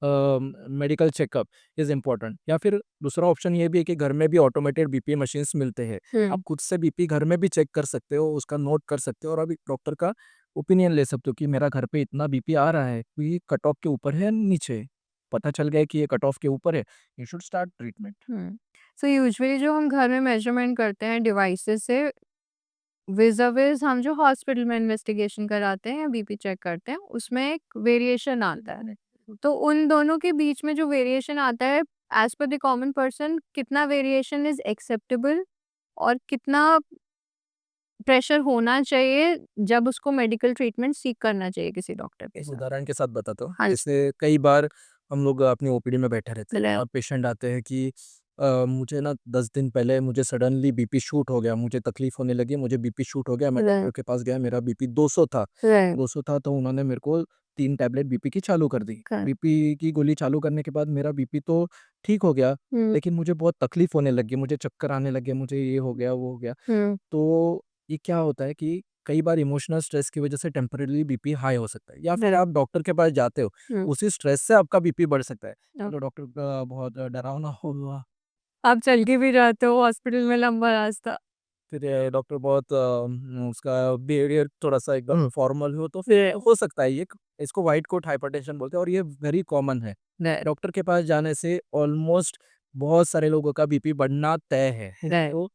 medical checkup is important. या फिर दूसरा ऑप्शन ये भी है कि घर में भी ऑटोमेटेड बीपी मशीन्स मिलते हैं। आप खुद से बीपी घर में भी चेक कर सकते हो, उसका नोट कर सकते हो और अभी डॉक्टर का ओपिनियन ले सकते हो कि मेरा घर पे इतना बीपी आ रहा है, तो ये कट ऑफ के ऊपर है या नीचे है? पता चल गया है कि ये कट ऑफ के ऊपर है, you should start treatment.
So usually जो हम घर में मेजरमेंट करते हैं डिवाइसेस से विज़ हम जो हॉस्पिटल में इन्वेस्टिगेशन कराते हैं या बीपी चेक करते हैं, उसमें एक वेरिएशन आता है। तो उन दोनों के बीच में जो वेरिएशन आता है, as per the common person कितना वेरिएशन इज़ एक्सेप्टेबल और कितना प्रेशर होना चाहिए जब उसको मेडिकल ट्रीटमेंट सीक करना चाहिए किसी डॉक्टर के
एक
साथ?
उदाहरण के साथ बताता हूँ।
हाँ जी।
जैसे कई बार हम लोग अपनी ओपीडी में बैठे रहते हैं
बिल्कुल।
और पेशेंट आते हैं कि मुझे ना 10 दिन पहले मुझे सडनली बीपी शूट हो गया, मुझे तकलीफ होने लगी, मुझे बीपी शूट हो गया, मैं डॉक्टर के पास गया, मेरा बीपी 200 था।
राइट।
200 था तो उन्होंने मेरे को 3 टैबलेट बीपी की चालू कर दी। बीपी की गोली चालू करने के बाद मेरा बीपी तो ठीक हो गया, लेकिन मुझे बहुत तकलीफ होने लगी, मुझे चक्कर आने लगे, मुझे ये हो गया, वो हो गया। तो ये क्या होता है कि कई बार इमोशनल स्ट्रेस की वजह से टेम्परेरी बीपी हाई हो सकता है या फिर आप डॉक्टर के पास जाते हो, उसी स्ट्रेस से आपका बीपी बढ़ सकता है। तो डॉक्टर का बहुत डरावना हुआ।
आप चल के भी जाते हो हॉस्पिटल में लंबा रास्ता।
फिर डॉक्टर बहुत उसका बिहेवियर थोड़ा-सा एकदम फॉर्मल हो, तो फिर हो सकता है ये, इसको व्हाइट कोट हाइपरटेंशन बोलते हैं और ये वेरी कॉमन है। डॉक्टर के पास जाने से ऑलमोस्ट बहुत सारे लोगों का बीपी बढ़ना तय है। तो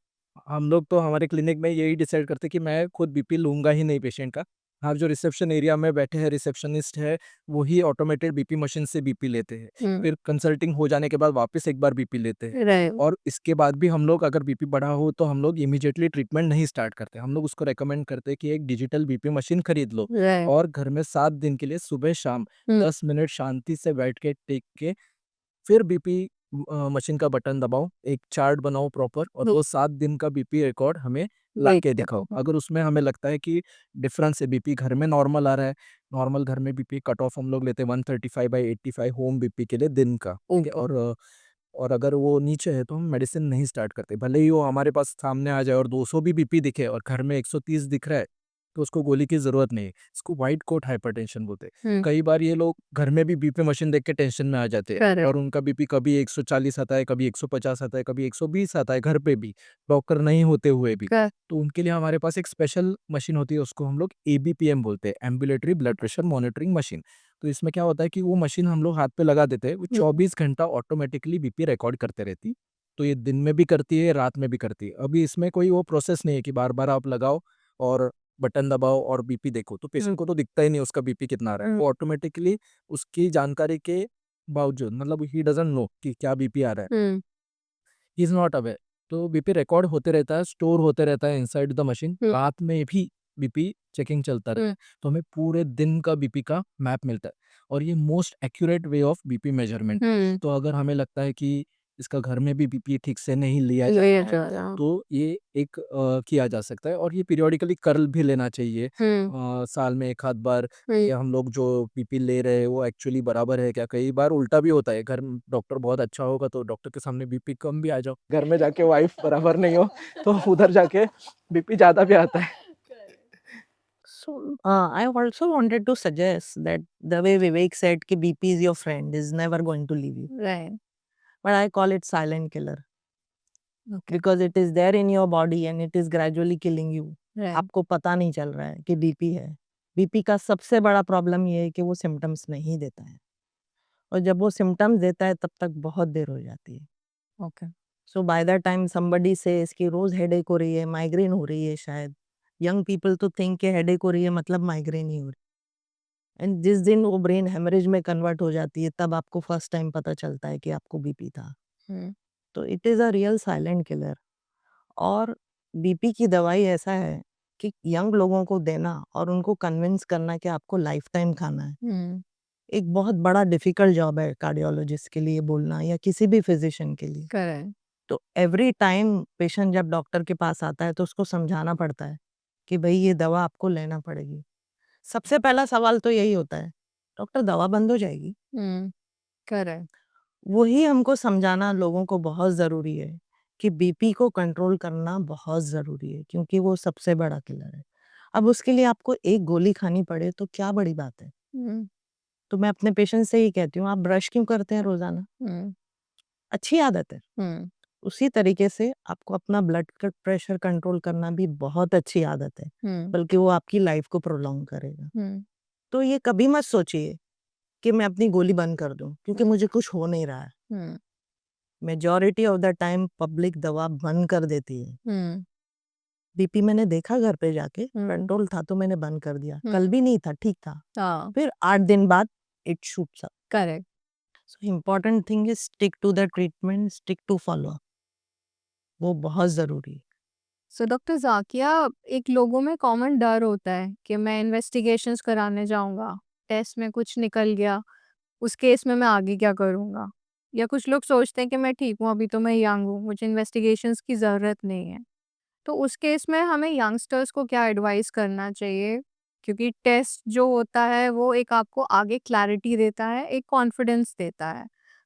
हम लोग तो हमारे क्लिनिक में यही डिसाइड करते हैं कि मैं खुद बीपी लूँगा ही नहीं पेशेंट का। हाँ, जो रिसेप्शन एरिया में बैठे हैं रिसेप्शनिस्ट है, वही ऑटोमेटेड बीपी मशीन से बीपी लेते हैं। फिर कंसल्टिंग हो जाने के बाद वापस एक बार बीपी लेते हैं।
राइट।
और इसके बाद भी हम लोग अगर बीपी बढ़ा हो तो हम लोग इमीडिएटली ट्रीटमेंट नहीं स्टार्ट करते। हम लोग उसको रेकमेंड करते हैं कि एक डिजिटल बीपी मशीन खरीद लो
राइट।
और घर में 7 दिन के लिए सुबह-शाम 10 मिनट शांति से बैठ के टेक के फिर बीपी मशीन का बटन दबाओ, एक चार्ट बनाओ प्रॉपर और वो 7 दिन का बीपी रिकॉर्ड हमें ला के दिखाओ। अगर उसमें हमें लगता है कि डिफरेंस है, बीपी घर में नॉर्मल आ रहा है, नॉर्मल घर में बीपी कट ऑफ हम लोग लेते हैं 135/85 होम बीपी के लिए दिन का, ठीक है? और अगर वो नीचे है तो हम मेडिसिन नहीं स्टार्ट करते। भले ही वो हमारे पास सामने आ जाए और 200 भी बीपी दिखे और घर में 130 दिख रहा है, तो उसको गोली की ज़रूरत नहीं है। इसको व्हाइट कोट हाइपरटेंशन बोलते हैं। कई बार ये लोग घर में भी बीपी मशीन देख के टेंशन में आ जाते हैं
करेक्ट।
और उनका बीपी कभी 140 आता है, कभी 150 आता है, कभी 120 आता है घर पे भी, डॉक्टर नहीं होते हुए भी। तो उनके लिए हमारे पास एक स्पेशल मशीन होती है, उसको हम लोग एबीपीएम बोलते हैं, ambulatory blood pressure monitoring machine. तो इसमें क्या होता है कि वो मशीन हम लोग हाथ पे लगा देते हैं, वो 24 घंटा ऑटोमेटिकली बीपी रिकॉर्ड करते रहती है। तो ये दिन में भी करती है, रात में भी करती है। अभी इसमें कोई वो प्रोसेस नहीं है कि बार-बार आप लगाओ और बटन दबाओ और बीपी देखो, तो पेशेंट को तो दिखता ही नहीं उसका बीपी कितना आ रहा है। वो ऑटोमेटिकली उसकी जानकारी के बावजूद, मतलब ही डज़न्ट नो कि क्या बीपी आ रहा है। He is not aware. तो बीपी रिकॉर्ड होते रहता है, स्टोर होते रहता है इनसाइड द मशीन। रात में भी बीपी चेकिंग चलता रहता है। तो हमें पूरे दिन का बीपी का मैप मिलता है और ये most accurate way of BP measurement. तो अगर हमें लगता है कि इसका घर में भी बीपी ठीक से नहीं लिया जा रहा है, तो ये एक किया जा सकता है और ये पीरियोडिकली कर भी लेना चाहिए। साल में 1 आध बार कि हम लोग जो बीपी ले रहे हैं वो एक्चुअली बराबर है क्या? कई बार उल्टा भी होता है, घर में डॉक्टर बहुत अच्छा होगा तो डॉक्टर के सामने बीपी कम भी आ जाओ, घर में जाके वाइफ बराबर नहीं हो तो उधर जाके बीपी ज़्यादा भी आता है।
So, I also wanted to suggest that the way Vivek said कि BP is your friend, is never going to leave you.
Right.
But I call it silent killer because it is there in your body and it is gradually killing you.
Right.
आपको पता नहीं चल रहा है कि बीपी है। बीपी का सबसे बड़ा प्रॉब्लम ये है कि वो सिम्पटम्स नहीं देता है और जब वो सिम्पटम्स देता है तब तक बहुत देर हो जाती है।
Okay.
So by the time somebody से इसकी रोज हेडेक हो रही है, माइग्रेन हो रही है शायद, यंग पीपल तो थिंक के हेडेक हो रही है मतलब माइग्रेन ही हो रही है, एंड जिस दिन वो ब्रेन हेमरेज में कन्वर्ट हो जाती है तब आपको फर्स्ट टाइम पता चलता है कि आपको बीपी था। तो it is a real silent killer. और बीपी की दवाई ऐसा है कि यंग लोगों को देना और उनको कन्विंस करना कि आपको लाइफ टाइम खाना है, एक बहुत बड़ा डिफिकल्ट जॉब है कार्डियोलॉजिस्ट के लिए बोलना या किसी भी फिजिशियन के लिए।
करेक्ट।
तो एवरी टाइम पेशेंट जब डॉक्टर के पास आता है तो उसको समझाना पड़ता है कि भाई ये दवा आपको लेना पड़ेगी। सबसे पहला सवाल तो यही होता है, डॉक्टर दवा बंद हो जाएगी?
करेक्ट।
वही हमको समझाना लोगों को बहुत ज़रूरी है कि बीपी को कंट्रोल करना बहुत ज़रूरी है क्योंकि वो सबसे बड़ा किलर है। अब उसके लिए आपको एक गोली खानी पड़े तो क्या बड़ी बात है? तो मैं अपने पेशेंट से ही कहती हूँ, आप ब्रश क्यों करते हैं रोज़ाना? अच्छी आदत है। उसी तरीके से आपको अपना ब्लड का प्रेशर कंट्रोल करना भी बहुत अच्छी आदत है, बल्कि वो आपकी लाइफ को प्रोलॉन्ग करेगा। तो ये कभी मत सोचिए कि मैं अपनी गोली बंद कर दूं क्योंकि मुझे कुछ हो नहीं रहा है। Majority of the time public दवा बंद कर देती है। बीपी मैंने देखा घर पे जाके, कंट्रोल था तो मैंने बंद कर दिया, कल भी नहीं था, ठीक था,
हाँ,
फिर 8 दिन बाद it shoots up.
Correct.
So important thing is stick to the treatment, stick to follow, वो बहुत ज़रूरी है।
सो डॉक्टर ज़ाकिया, एक लोगों में कॉमन डर होता है कि मैं इन्वेस्टिगेशंस कराने जाऊँगा, टेस्ट में कुछ निकल गया, उस केस में मैं आगे क्या करूँगा? या कुछ लोग सोचते हैं कि मैं ठीक हूँ, अभी तो मैं यंग हूँ, मुझे इन्वेस्टिगेशंस की ज़रूरत नहीं है। तो उस केस में हमें यंगस्टर्स को क्या एडवाइस करना चाहिए? क्योंकि टेस्ट जो होता है वो एक आपको आगे क्लैरिटी देता है, एक कॉन्फिडेंस देता है।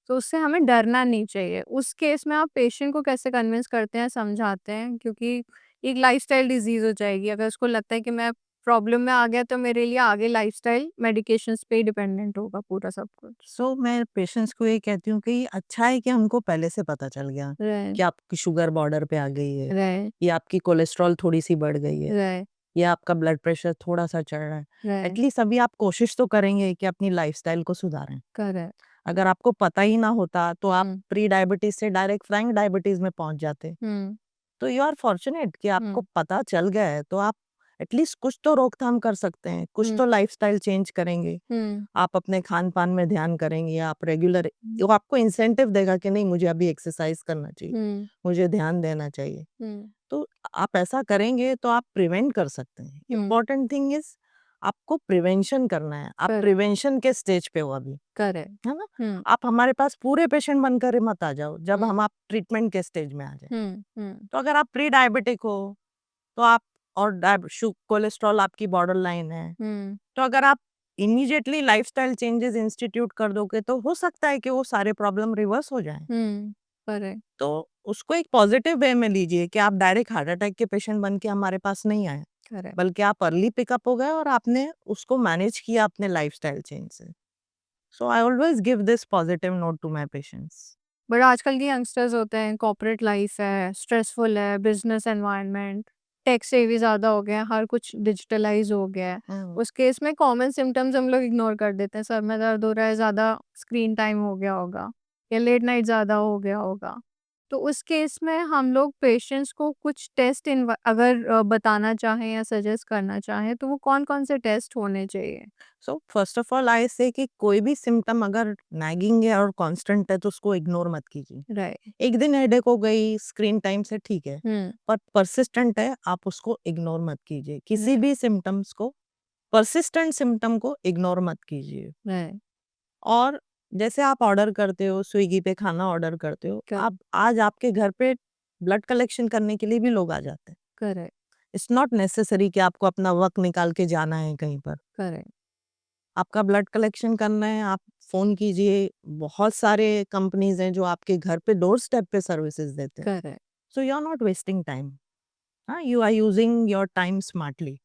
तो उससे हमें डरना नहीं चाहिए। उस केस में आप पेशेंट को कैसे कन्विंस करते हैं, समझाते हैं? क्योंकि एक लाइफ़स्टाइल डिज़ीज़ हो जाएगी। अगर उसको लगता है कि मैं प्रॉब्लम में आ गया तो मेरे लिए आगे लाइफ़स्टाइल मेडिकेशंस पे ही डिपेंडेंट होगा पूरा सब कुछ।
सो मैं पेशेंट्स को ये कहती हूँ कि अच्छा है कि हमको पहले से पता चल गया
राइट,
कि आपकी शुगर बॉर्डर पे आ गई है,
राइट,
या आपकी कोलेस्ट्रॉल थोड़ी सी बढ़ गई है,
राइट,
या आपका ब्लड प्रेशर थोड़ा सा चढ़ रहा है।
राइट,
एटलीस्ट अभी आप कोशिश तो करेंगे कि अपनी लाइफस्टाइल को सुधारें।
करेक्ट।
अगर आपको पता ही ना होता तो आप
हुँ,
प्री डायबिटीज से डायरेक्ट फ्रैंक डायबिटीज में पहुंच जाते।
हुँ,
तो यू आर फॉर्चुनेट कि आपको
हुँ,
पता चल गया है, तो आप एटलीस्ट कुछ तो रोकथाम कर सकते हैं, कुछ
हुँ,
तो लाइफस्टाइल चेंज करेंगे।
हुँ,
आप अपने खान-पान में ध्यान करेंगे, आप रेगुलर, वो आपको इंसेंटिव देगा कि नहीं मुझे अभी एक्सरसाइज करना चाहिए,
हुँ,
मुझे ध्यान देना चाहिए।
हुँ,
तो आप ऐसा करेंगे तो आप प्रिवेंट कर सकते हैं।
हुँ,
इम्पोर्टेंट थिंग इज़ आपको प्रिवेंशन करना है। आप
करेक्ट,
प्रिवेंशन के स्टेज पे हो अभी,
करेक्ट।
है ना?
हुँ,
आप हमारे पास पूरे पेशेंट बनकर मत आ जाओ, जब
हुँ,
हम आप ट्रीटमेंट के स्टेज में आ जाएँ।
हुँ, हुँ,
तो अगर आप प्री डायबिटिक हो, तो आप, और कोलेस्ट्रॉल आपकी बॉर्डर लाइन है,
हुँ,
तो अगर आप इमीडिएटली लाइफस्टाइल चेंजेस इंस्टीट्यूट कर दोगे तो हो सकता है कि वो सारे प्रॉब्लम रिवर्स हो जाएं।
हुँ, करेक्ट,
तो उसको एक पॉजिटिव वे में लीजिए कि आप डायरेक्ट हार्ट अटैक के पेशेंट बन के हमारे पास नहीं आए,
करेक्ट।
बल्कि आप अर्ली पिकअप हो गए और आपने उसको मैनेज किया अपने लाइफस्टाइल चेंज से। So I always give this positive note to my patients.
But आजकल के यंगस्टर्स होते हैं, कॉर्पोरेट लाइफ है, स्ट्रेसफुल है, बिज़नेस एनवायरनमेंट, टेक सेवी ज़्यादा हो गया है, हर कुछ डिजिटलाइज़ हो गया है। उस केस में कॉमन सिम्पटम्स हम लोग इग्नोर कर देते हैं, सर में दर्द हो रहा है, ज़्यादा स्क्रीन टाइम हो गया होगा या लेट नाइट ज़्यादा हो गया होगा। तो उस केस में हम लोग पेशेंट्स को कुछ टेस्ट अगर बताना चाहें या सजेस्ट करना चाहें, तो वो कौन-कौन से टेस्ट होने चाहिए?
So first of all I से कि कोई भी सिम्टम अगर नैगिंग है और कांस्टेंट है तो उसको इग्नोर मत कीजिए।
राइट।
एक दिन हेडेक हो गई स्क्रीन टाइम से, ठीक है,
हुँ,
पर परसिस्टेंट है, आप उसको इग्नोर मत कीजिए। किसी
राइट,
भी सिम्टम्स को, परसिस्टेंट सिम्पटम को इग्नोर मत कीजिए।
राइट,
और जैसे आप ऑर्डर करते हो, स्विगी पे खाना ऑर्डर करते हो,
क
आप आज आपके घर पे ब्लड कलेक्शन करने के लिए भी लोग आ जाते हैं।
करेक्ट,
इट्स नॉट नेसेसरी कि आपको अपना वक़्त निकाल के जाना है कहीं पर।
करेक्ट,
आपका ब्लड कलेक्शन करना है, आप फ़ोन कीजिए, बहुत सारे कंपनीज़ हैं जो आपके घर पे डोर स्टेप पे सर्विसेज़ देते हैं।
Correct,
so you are not wasting time, हाँ, you are using your time smartly.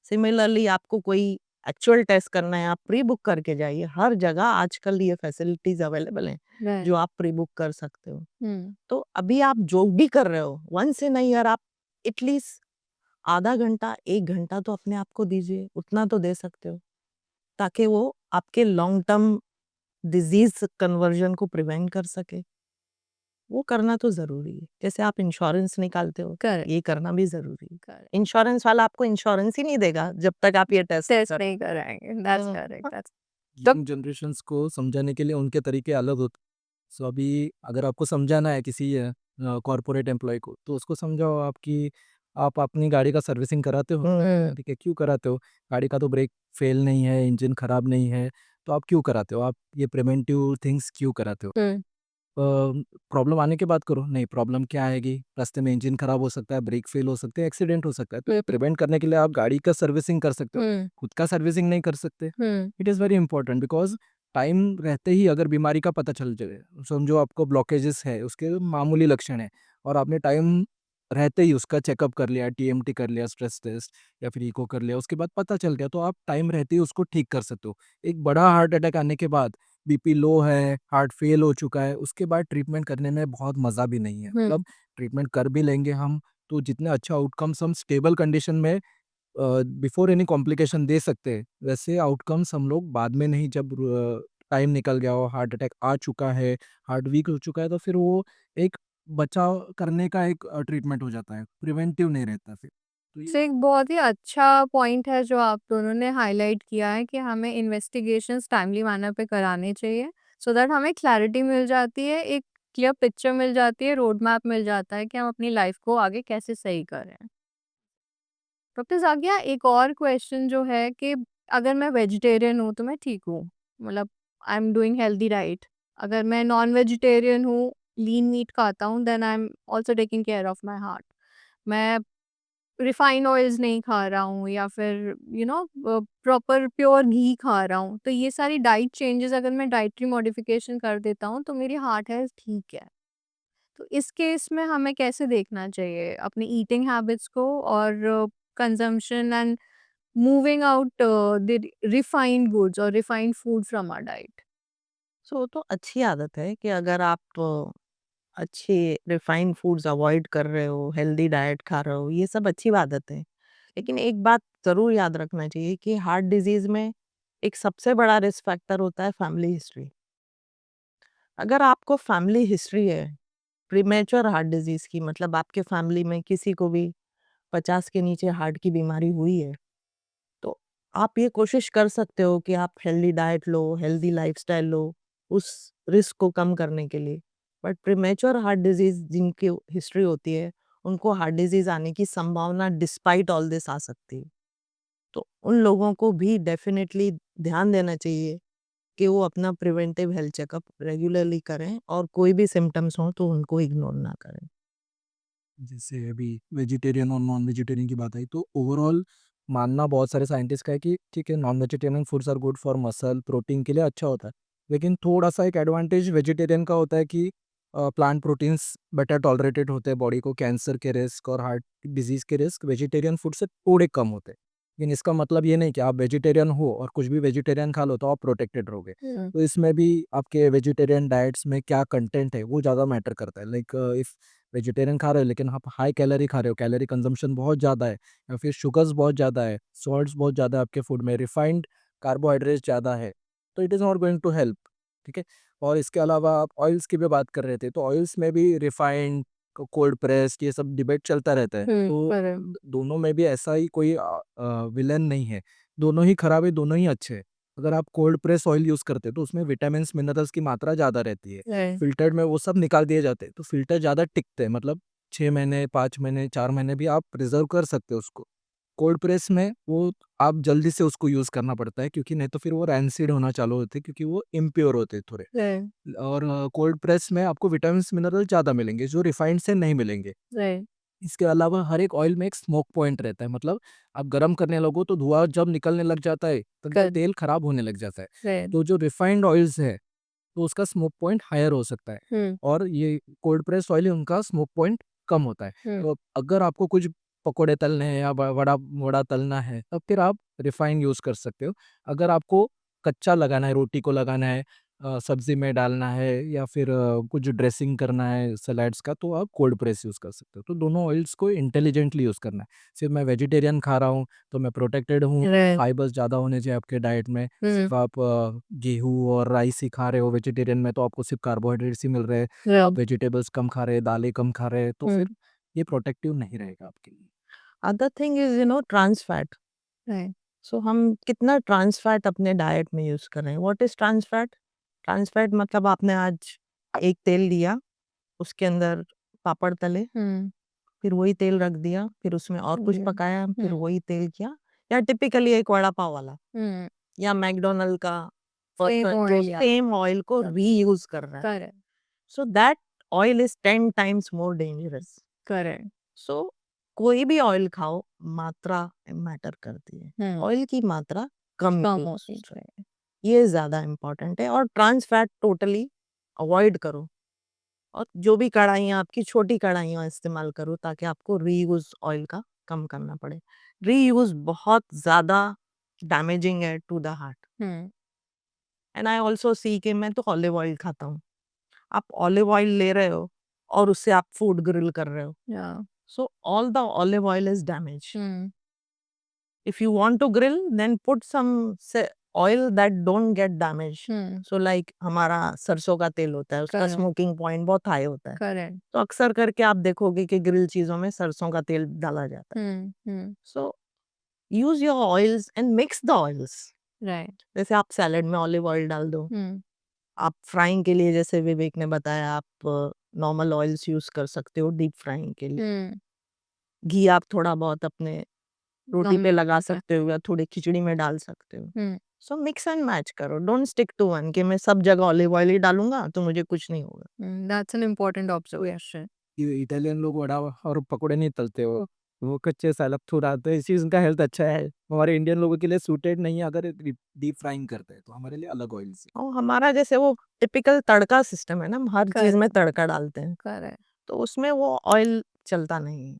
Similarly आपको कोई एक्चुअल टेस्ट करना है, आप प्री बुक करके जाइए। हर जगह आजकल ये फैसिलिटीज़ अवेलेबल हैं,
राइट,
जो आप प्री बुक कर सकते हो।
हुँ।
तो अभी आप जो भी कर रहे हो, वन्स इन अ ईयर आप एटलीस्ट आधा घंटा, 1 घंटा तो अपने आप को दीजिए, उतना तो दे सकते हो, ताकि वो आपके लॉन्ग टर्म डिज़ीज़ कन्वर्जन को प्रिवेंट कर सके। वो करना तो ज़रूरी है। जैसे आप इंश्योरेंस निकालते हो,
करेक्ट
ये करना भी ज़रूरी है।
करेक्ट
इंश्योरेंस वाला आपको इंश्योरेंस ही नहीं देगा जब तक आप ये टेस्ट
टेस्ट
कर
नहीं कराएंगे दैट्स
हाँ,
करेक्ट दैट्स
यंग जनरेशन्स को समझाने के लिए उनके तरीके अलग होते। सो अभी अगर आपको समझाना है किसी कॉर्पोरेट एम्प्लॉय को, तो उसको समझाओ आपकी आप अपनी गाड़ी का सर्विसिंग कराते हो, ठीक है, क्यों कराते हो? गाड़ी का तो ब्रेक फेल नहीं है, इंजन खराब नहीं है, तो आप क्यों कराते हो? आप ये प्रिवेंटिव थिंग्स क्यों कराते हो? प्रॉब्लम आने के बाद करो, नहीं प्रॉब्लम क्या आएगी? रास्ते में इंजन खराब हो सकता है, ब्रेक फेल हो सकते हैं, एक्सीडेंट हो सकता है, तो ये प्रिवेंट करने के लिए आप गाड़ी का सर्विसिंग कर सकते हो, खुद का सर्विसिंग नहीं कर सकते। It is very important because time रहते ही अगर बीमारी का पता चल जाए, समझो आपको ब्लॉकेजेस है, उसके मामूली लक्षण है, और आपने टाइम रहते ही उसका चेकअप कर लिया, टीएमटी कर लिया, स्ट्रेस टेस्ट या फिर इको कर लिया, उसके बाद पता चल गया, तो आप टाइम रहते ही उसको ठीक कर सकते हो। एक बड़ा हार्ट अटैक आने के बाद बीपी लो है, हार्ट फेल हो चुका है, उसके बाद ट्रीटमेंट करने में बहुत मज़ा भी नहीं है। मतलब ट्रीटमेंट कर भी लेंगे हम, तो जितने अच्छा आउटकम्स हम स्टेबल कंडीशन में बिफोर एनी कॉम्प्लिकेशन दे सकते हैं, वैसे आउटकम्स हम लोग बाद में नहीं, जब टाइम निकल गया हो, हार्ट अटैक आ चुका है, हार्ट वीक हो चुका है, तो फिर वो एक बचाव करने का एक ट्रीटमेंट हो जाता है, प्रिवेंटिव नहीं रहता फिर। तो ये
से एक बहुत ही अच्छा पॉइंट है जो आप दोनों ने हाईलाइट किया है कि हमें इन्वेस्टिगेशंस टाइमली मैनर पे कराने चाहिए सो दैट हमें क्लैरिटी मिल जाती है, एक क्लियर पिक्चर मिल जाती है, रोड मैप मिल जाता है कि हम अपनी लाइफ को आगे कैसे सही करें। डॉक्टर जाकिया, एक और क्वेश्चन जो है कि अगर मैं वेजिटेरियन हूँ तो मैं ठीक हूँ, मतलब I am doing healthy diet. अगर मैं नॉन वेजिटेरियन हूँ, लीन मीट खाता हूँ, then I am also taking care of my heart. मैं रिफाइंड ऑयल्स नहीं खा रहा हूँ या फिर प्रॉपर प्योर घी खा रहा हूँ, तो ये सारी डाइट चेंजेस अगर मैं डाइटरी मॉडिफिकेशन कर देता हूँ तो मेरी हार्ट हेल्थ ठीक है। तो इस केस में हमें कैसे देखना चाहिए अपनी ईटिंग हैबिट्स को और consumption and moving out the refined goods और refined food from our diet?
So तो अच्छी आदत है कि अगर आप अच्छे रिफाइंड फूड्स अवॉइड कर रहे हो, हेल्दी डाइट खा रहे हो, ये सब अच्छी आदत है। लेकिन एक बात ज़रूर याद रखना चाहिए कि हार्ट डिज़ीज़ में एक सबसे बड़ा रिस्क फैक्टर होता है फैमिली हिस्ट्री। अगर आपको फैमिली हिस्ट्री है प्रीमेच्योर हार्ट डिज़ीज़ की, मतलब आपके फैमिली में किसी को भी 50 के नीचे हार्ट की बीमारी हुई है, तो आप ये कोशिश कर सकते हो कि आप हेल्दी डाइट लो, हेल्दी लाइफ़स्टाइल लो, उस रिस्क को कम करने के लिए। बट प्रीमेच्योर हार्ट डिज़ीज़ जिनकी हिस्ट्री होती है, उनको हार्ट डिज़ीज़ आने की संभावना डिस्पाइट ऑल दिस आ सकती है। तो उन लोगों को भी डेफ़िनेटली ध्यान देना चाहिए कि वो अपना प्रिवेंटिव हेल्थ चेकअप रेगुलरली करें और कोई भी सिम्पटम्स हों तो उनको इग्नोर ना करें।
जैसे अभी वेजिटेरियन और नॉन वेजिटेरियन की बात आई, तो ओवरऑल मानना बहुत सारे साइंटिस्ट का है कि ठीक है, non vegetarian foods are good for muscle protein के लिए अच्छा होता है, लेकिन थोड़ा सा एक एडवांटेज वेजिटेरियन का होता है कि प्लांट प्रोटीन्स बेटर टॉलरेटेड होते हैं, बॉडी को कैंसर के रिस्क और हार्ट डिजीज के रिस्क वेजिटेरियन फूड से थोड़े कम होते हैं। लेकिन इसका मतलब ये नहीं कि आप वेजिटेरियन हो और कुछ भी वेजिटेरियन खा लो तो आप प्रोटेक्टेड रहोगे। तो इसमें भी आपके वेजिटेरियन डाइट्स में क्या कंटेंट है वो ज़्यादा मैटर करता है। लाइक इफ़ वेजिटेरियन खा रहे हो लेकिन आप हाई कैलोरी खा रहे हो, कैलोरी कंजम्पशन बहुत ज़्यादा है, या फिर शुगर्स बहुत ज़्यादा है, सॉल्ट्स बहुत ज़्यादा है आपके फूड में, रिफाइंड कार्बोहाइड्रेट्स ज़्यादा है, तो it is not going to help, ठीक है। और इसके अलावा आप ऑयल्स की भी बात कर रहे थे, तो ऑयल्स में भी रिफाइंड, कोल्ड प्रेस्ड, ये सब डिबेट चलता रहता है, तो
करेक्ट
दोनों में भी ऐसा ही कोई विलन नहीं है, दोनों ही खराब है, दोनों ही अच्छे हैं। अगर आप कोल्ड प्रेस ऑयल यूज़ करते हो तो उसमें विटामिन्स मिनरल्स की मात्रा ज़्यादा रहती है,
राइट
फ़िल्टर्ड में वो सब निकाल दिए जाते हैं, तो फ़िल्टर ज़्यादा टिकते हैं, मतलब 6 महीने, 5 महीने, 4 महीने भी आप प्रिज़र्व कर सकते हो उसको। कोल्ड प्रेस में वो आप जल्दी से उसको यूज़ करना पड़ता है, क्योंकि नहीं तो फिर वो रैंसिड होना चालू होते हैं, क्योंकि वो इम्प्योर होते हैं थोड़े।
राइट
और कोल्ड प्रेस में आपको विटामिन्स, मिनरल ज़्यादा मिलेंगे, जो रिफाइंड से नहीं मिलेंगे।
राइट
इसके अलावा हर एक ऑयल में एक स्मोक पॉइंट रहता है, मतलब आप गरम करने लगो तो धुआँ जब निकलने लग जाता है, तब वो
कर
तेल खराब होने लग जाता है।
राइट
तो जो रिफाइंड ऑयल्स है, तो उसका स्मोक पॉइंट हायर हो सकता है, और ये कोल्ड प्रेस ऑयल है उनका स्मोक पॉइंट कम होता है। तो अगर आपको कुछ पकोड़े तलने हैं या वड़ा वड़ा तलना है, तब फिर आप रिफाइंड यूज़ कर सकते हो। अगर आपको कच्चा लगाना है, रोटी को लगाना है, सब्जी में डालना है या फिर कुछ ड्रेसिंग करना है सलाड्स का, तो आप कोल्ड प्रेस यूज़ कर सकते हो। तो दोनों ऑयल्स को इंटेलिजेंटली यूज़ करना है। सिर्फ मैं वेजिटेरियन खा रहा हूँ तो मैं प्रोटेक्टेड हूँ,
राइट।
फाइबर्स ज़्यादा होने चाहिए आपके डाइट में। सिर्फ आप गेहूँ और राइस ही खा रहे हो वेजिटेरियन में, तो आपको सिर्फ कार्बोहाइड्रेट्स ही मिल रहे हैं। आप वेजिटेबल्स कम खा रहे हैं, दालें कम खा रहे हैं, तो फिर ये प्रोटेक्टिव नहीं रहेगा आपके लिए।
Other thing is trans fat.
Right.
So हम कितना ट्रांस फैट अपने डाइट में यूज कर रहे हैं? What is trans fat? Trans fat मतलब आपने आज एक तेल लिया, उसके अंदर पापड़ तले, फिर वही तेल रख दिया, फिर उसमें और कुछ पकाया, फिर वही तेल किया, या टिपिकली एक वड़ा पाव वाला या मैकडोनल्ड का
Same
जो
oil, yeah.
सेम ऑयल को रीयूज कर रहा है।
Correct.
So that oil is 10 times more dangerous.
Correct.
So कोई भी ऑयल खाओ, मात्रा मैटर करती है। ऑयल की मात्रा कम
कम
use
होती
करो।
है।
ये ज्यादा इम्पोर्टेंट है। और ट्रांस फैट टोटली अवॉइड करो। और जो भी कढ़ाइयाँ आपकी, छोटी कढ़ाइयाँ इस्तेमाल करो ताकि आपको रीयूज ऑयल का कम करना पड़े। रीयूज बहुत ज्यादा डैमेजिंग है to the heart. And I also see कि मैं तो ऑलिव ऑयल खाता हूँ। आप ऑलिव ऑयल ले रहे हो और उससे आप फूड ग्रिल कर रहे हो,
या।
so all the olive oil is damaged. If you want to grill, then put some oil that don't get damaged. So like हमारा सरसों का तेल होता है, उसका
Correct.
स्मोकिंग पॉइंट बहुत हाई होता है।
करेक्ट।
तो अक्सर करके आप देखोगे कि ग्रिल चीजों में सरसों का तेल डाला जाता है। So use your oils and mix the oils.
Right.
जैसे आप सैलेड में ऑलिव ऑयल डाल दो, आप फ्राइंग के लिए जैसे विवेक ने बताया आप नॉर्मल ऑयल्स यूज कर सकते हो डीप फ्राइंग के लिए। घी आप थोड़ा बहुत अपने रोटी पे लगा सकते हो या थोड़ी खिचड़ी में डाल सकते हो। सो मिक्स एंड मैच करो, डोंट स्टिक टू वन कि मैं सब जगह ऑलिव ऑयल ही डालूंगा तो मुझे कुछ नहीं होगा।
That's an important observation.
ये इटालियन लोग वड़ा और पकोड़े नहीं तलते, वो कच्चे सालक थुराते हैं, इसलिए उनका हेल्थ अच्छा है। हमारे इंडियन लोगों के लिए सूटेड नहीं है, अगर डीप फ्राइंग करते हैं तो हमारे लिए अलग ऑयल से।
और हमारा जैसे वो टिपिकल तड़का सिस्टम है ना, हम हर चीज में
करेक्ट।
तड़का डालते हैं,
करेक्ट।
तो उसमें वो ऑयल चलता नहीं है।